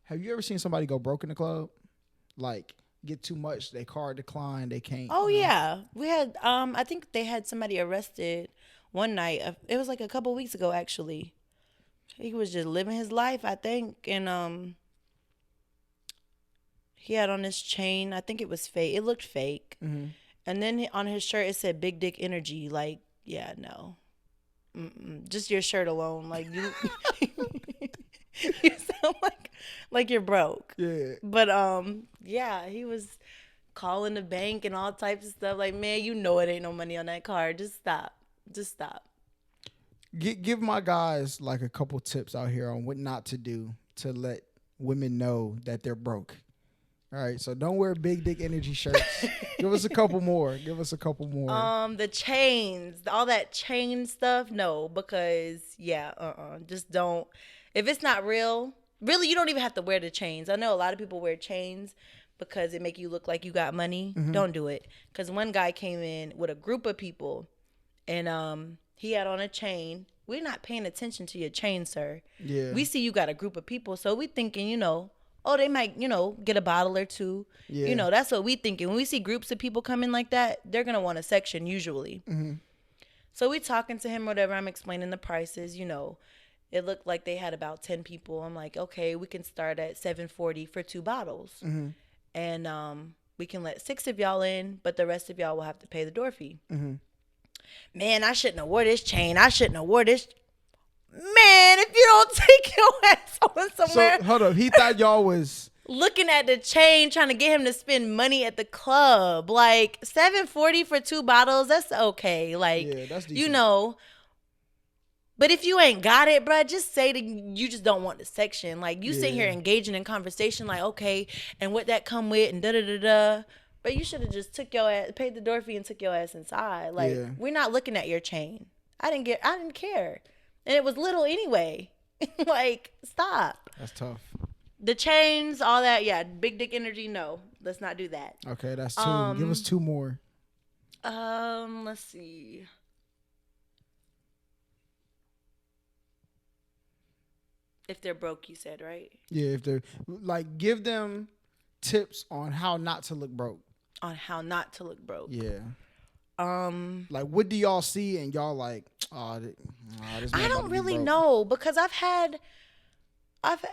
have you ever seen somebody go broke in the club? Like get too much, they card decline, they can't. Oh yeah, we had. I think they had somebody arrested one night. It was like a couple weeks ago actually. He was just living his life, I think, and he had on his chain. I think it was fake. It looked fake. Mm-hmm. And then on his shirt it said "Big Dick Energy." Like, yeah, no. Just your shirt alone, like you, you sound like you're broke. Yeah. But yeah, he was calling the bank and all types of stuff. Like, man, you know it ain't no money on that card. Just stop. Give my guys like a couple tips out here on what not to do to let women know that they're broke. All right, so don't wear Big Dick Energy shirts. Give us a couple more. The chains, all that chain stuff, no, because just don't. If it's not real, really, you don't even have to wear the chains. I know a lot of people wear chains because it make you look like you got money. Mm-hmm. Don't do it. Because one guy came in with a group of people, and he had on a chain. We're not paying attention to your chain, sir. Yeah. We see you got a group of people, so we thinking, oh, they might, get a bottle or two. Yeah. That's what we thinking. When we see groups of people come in like that, they're going to want a section usually. Mm-hmm. So we talking to him, whatever. I'm explaining the prices, It looked like they had about 10 people. I'm like, okay, we can start at $7.40 for 2 bottles. Mm-hmm. And we can let 6 of y'all in, but the rest of y'all will have to pay the door fee. Mm-hmm. Man, I shouldn't have wore this chain. I shouldn't have wore this. Man, if you don't take your ass on somewhere. So, hold up. He thought y'all was looking at the chain, trying to get him to spend money at the club. Like, $7.40 for 2 bottles, that's okay. Like, yeah, that's decent. But if you ain't got it, bruh, just say that you just don't want the section. Like, you sit here engaging in conversation like, okay, and what that come with and da-da-da-da. But you should have just took your ass, paid the door fee and took your ass inside. Like, we're not looking at your chain. I didn't care. And it was little anyway. Like, stop. That's tough. The chains, all that, yeah. Big Dick Energy, no. Let's not do that. Okay, that's 2. Give us 2 more. Let's see. If they're broke, you said, right? Yeah, if they're, like, give them tips on how not to look broke. Yeah. Like, what do y'all see and y'all like, this man I don't really know, because I've had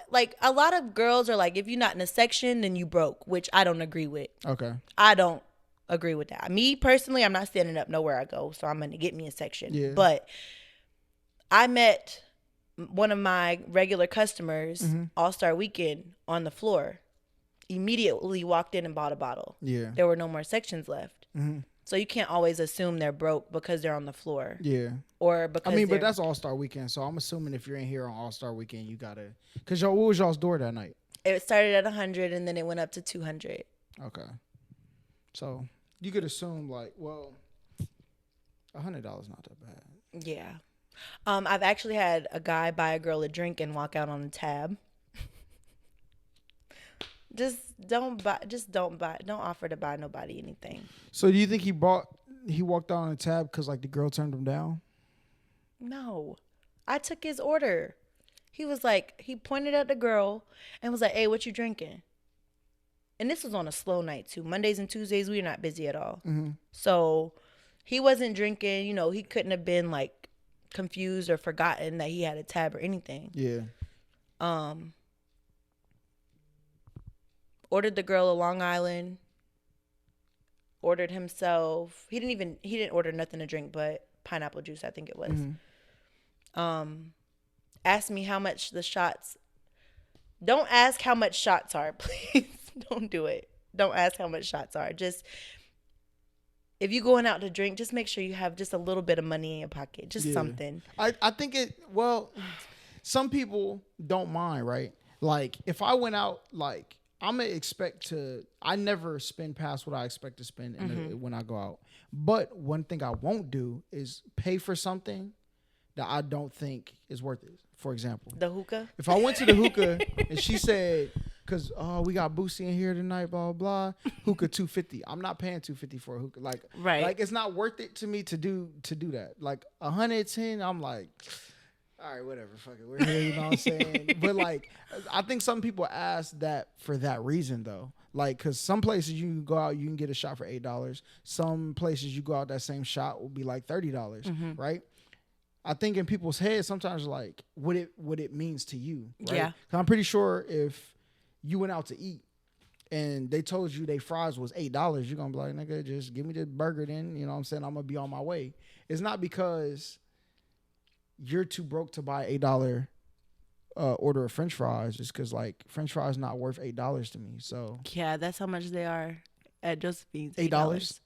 like a lot of girls are like, if you're not in a section, then you broke, which I don't agree with. Okay. I don't agree with that. Me personally, I'm not standing up nowhere I go, so I'm going to get me a section. Yeah. But I met one of my regular customers All-Star Weekend on the floor. Immediately walked in and bought a bottle. Yeah. There were no more sections left. Mm-hmm. So you can't always assume they're broke because they're on the floor. Yeah. Or because but that's All-Star Weekend. So I'm assuming if you're in here on All-Star Weekend, you got to... Because what was y'all's door that night? It started at 100 and then it went up to 200. Okay. So you could assume like, well, $100 not that bad. Yeah. I've actually had a guy buy a girl a drink and walk out on the tab. Don't offer to buy nobody anything. So do you think he walked out on a tab because like the girl turned him down? No, I took his order. He was like, he pointed at the girl and was like, hey, what you drinking? And this was on a slow night too. Mondays and Tuesdays, we were not busy at all. Mm-hmm. So he wasn't drinking, he couldn't have been like confused or forgotten that he had a tab or anything. Yeah. ordered the girl a Long Island, ordered himself. He didn't order nothing to drink but pineapple juice, I think it was. Asked me how much the shots. Don't ask how much shots are, please. Don't do it. Don't ask how much shots are. Just, if you're going out to drink, just make sure you have just a little bit of money in your pocket. Just something. I think some people don't mind, right? Like, if I went out, like, I'm going to expect I never spend past what I expect to spend when I go out. But one thing I won't do is pay for something that I don't think is worth it. For example, the hookah. If I went to the hookah and she said, because we got Boosie in here tonight, blah blah blah, hookah $250. I'm not paying $250 for a hookah. Like, like it's not worth it to me to do that. Like $110, I'm like, all right, whatever, fuck it, we're here. You know what I'm saying? But like, I think some people ask that for that reason though. Like, because some places you can go out, you can get a shot for $8. Some places you go out, that same shot will be like $30, right? I think in people's heads sometimes like what it means to you, right? Yeah. 'Cause I'm pretty sure if you went out to eat and they told you they fries was $8, you're gonna be like, nigga, just give me the burger then. You know what I'm saying? I'm gonna be on my way. It's not because you're too broke to buy $8 order of French fries, just because like French fries not worth $8 to me. So yeah, that's how much they are at Josephine's. $8.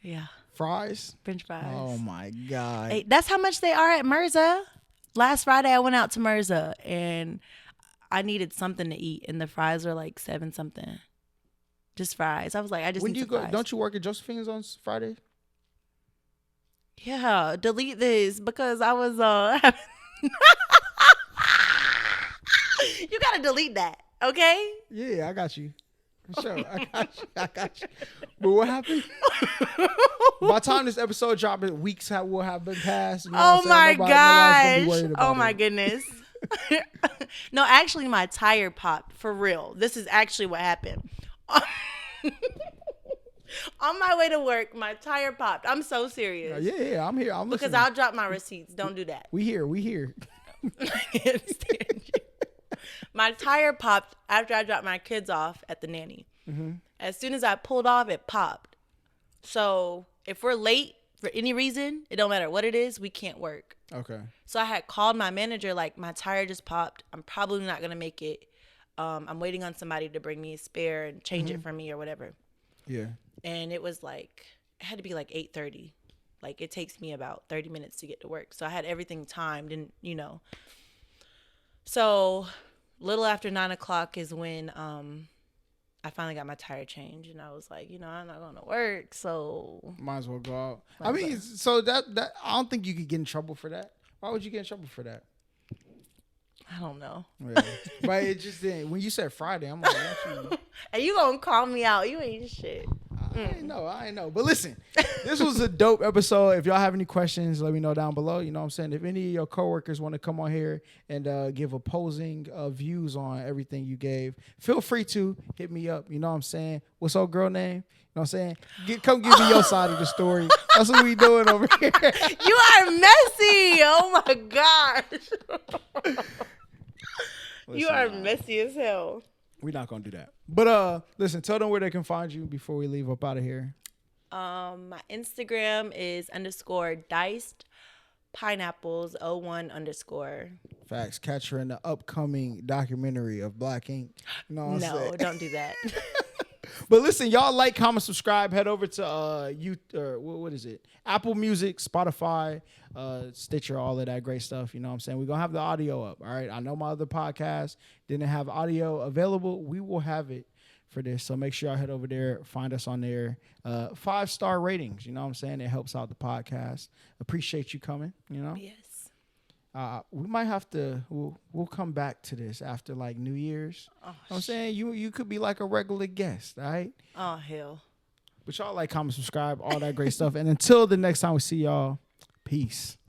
Yeah. Fries? French fries. Oh my God. Hey, that's how much they are at Mirza. Last Friday I went out to Mirza and I needed something to eat and the fries are like 7 something. Just fries. I was like, I just when need do you some go? fries. Don't you work at Josephine's on Friday? Yeah, delete this because I was you gotta delete that, okay? Yeah, I got you. For sure. I got you. But what happened? By the time this episode drops, weeks will have been passed. You know Oh my gosh. Oh my it. goodness. No, actually my tire popped for real. This is actually what happened. On my way to work, my tire popped. I'm so serious. Yeah, I'm here. I'm listening. Because I'll drop my receipts. Don't do that. We here. I can't understand you. My tire popped after I dropped my kids off at the nanny. As soon as I pulled off, it popped. So if we're late for any reason, it don't matter what it is, we can't work. Okay. So I had called my manager, like, my tire just popped. I'm probably not going to make it. I'm waiting on somebody to bring me a spare and change it for me or whatever. Yeah. And it was like, it had to be like 8:30. Like, it takes me about 30 minutes to get to work. So I had everything timed and, you know. So little after 9 o'clock is when I finally got my tire changed. And I was like, you know, I'm not going to work. So might as well go out. I mean, so that I don't think you could get in trouble for that. Why would you get in trouble for that? I don't know. Yeah. But it just didn't. When you said Friday, I'm like, actually. And you going to call me out. You ain't shit. I ain't know. But listen, this was a dope episode. If y'all have any questions, let me know down below. You know what I'm saying? If any of your coworkers want to come on here and give opposing views on everything you gave, feel free to hit me up. You know what I'm saying? What's old girl name? You know what I'm saying? Come give me your side of the story. That's what we doing over here. You are messy. Oh my gosh. You are messy as hell. We're not gonna do that. But listen, tell them where they can find you before we leave up out of here. My Instagram is _diced pineapples 01_. Facts. Catch her in the upcoming documentary of Black Ink. You know what I'm saying? No, don't do that. But listen, y'all like, comment, subscribe. Head over to what is it? Apple Music, Spotify, Stitcher, all of that great stuff. You know what I'm saying? We're gonna have the audio up. All right. I know my other podcast didn't have audio available. We will have it for this. So make sure y'all head over there, find us on there. 5-star ratings. You know what I'm saying? It helps out the podcast. Appreciate you coming, you know? Yes. We might have to. We'll come back to this after like New Year's. Oh, you know what I'm saying? You could be like a regular guest, all right? Oh hell. But y'all like, comment, subscribe, all that great stuff. And until the next time we see y'all, peace.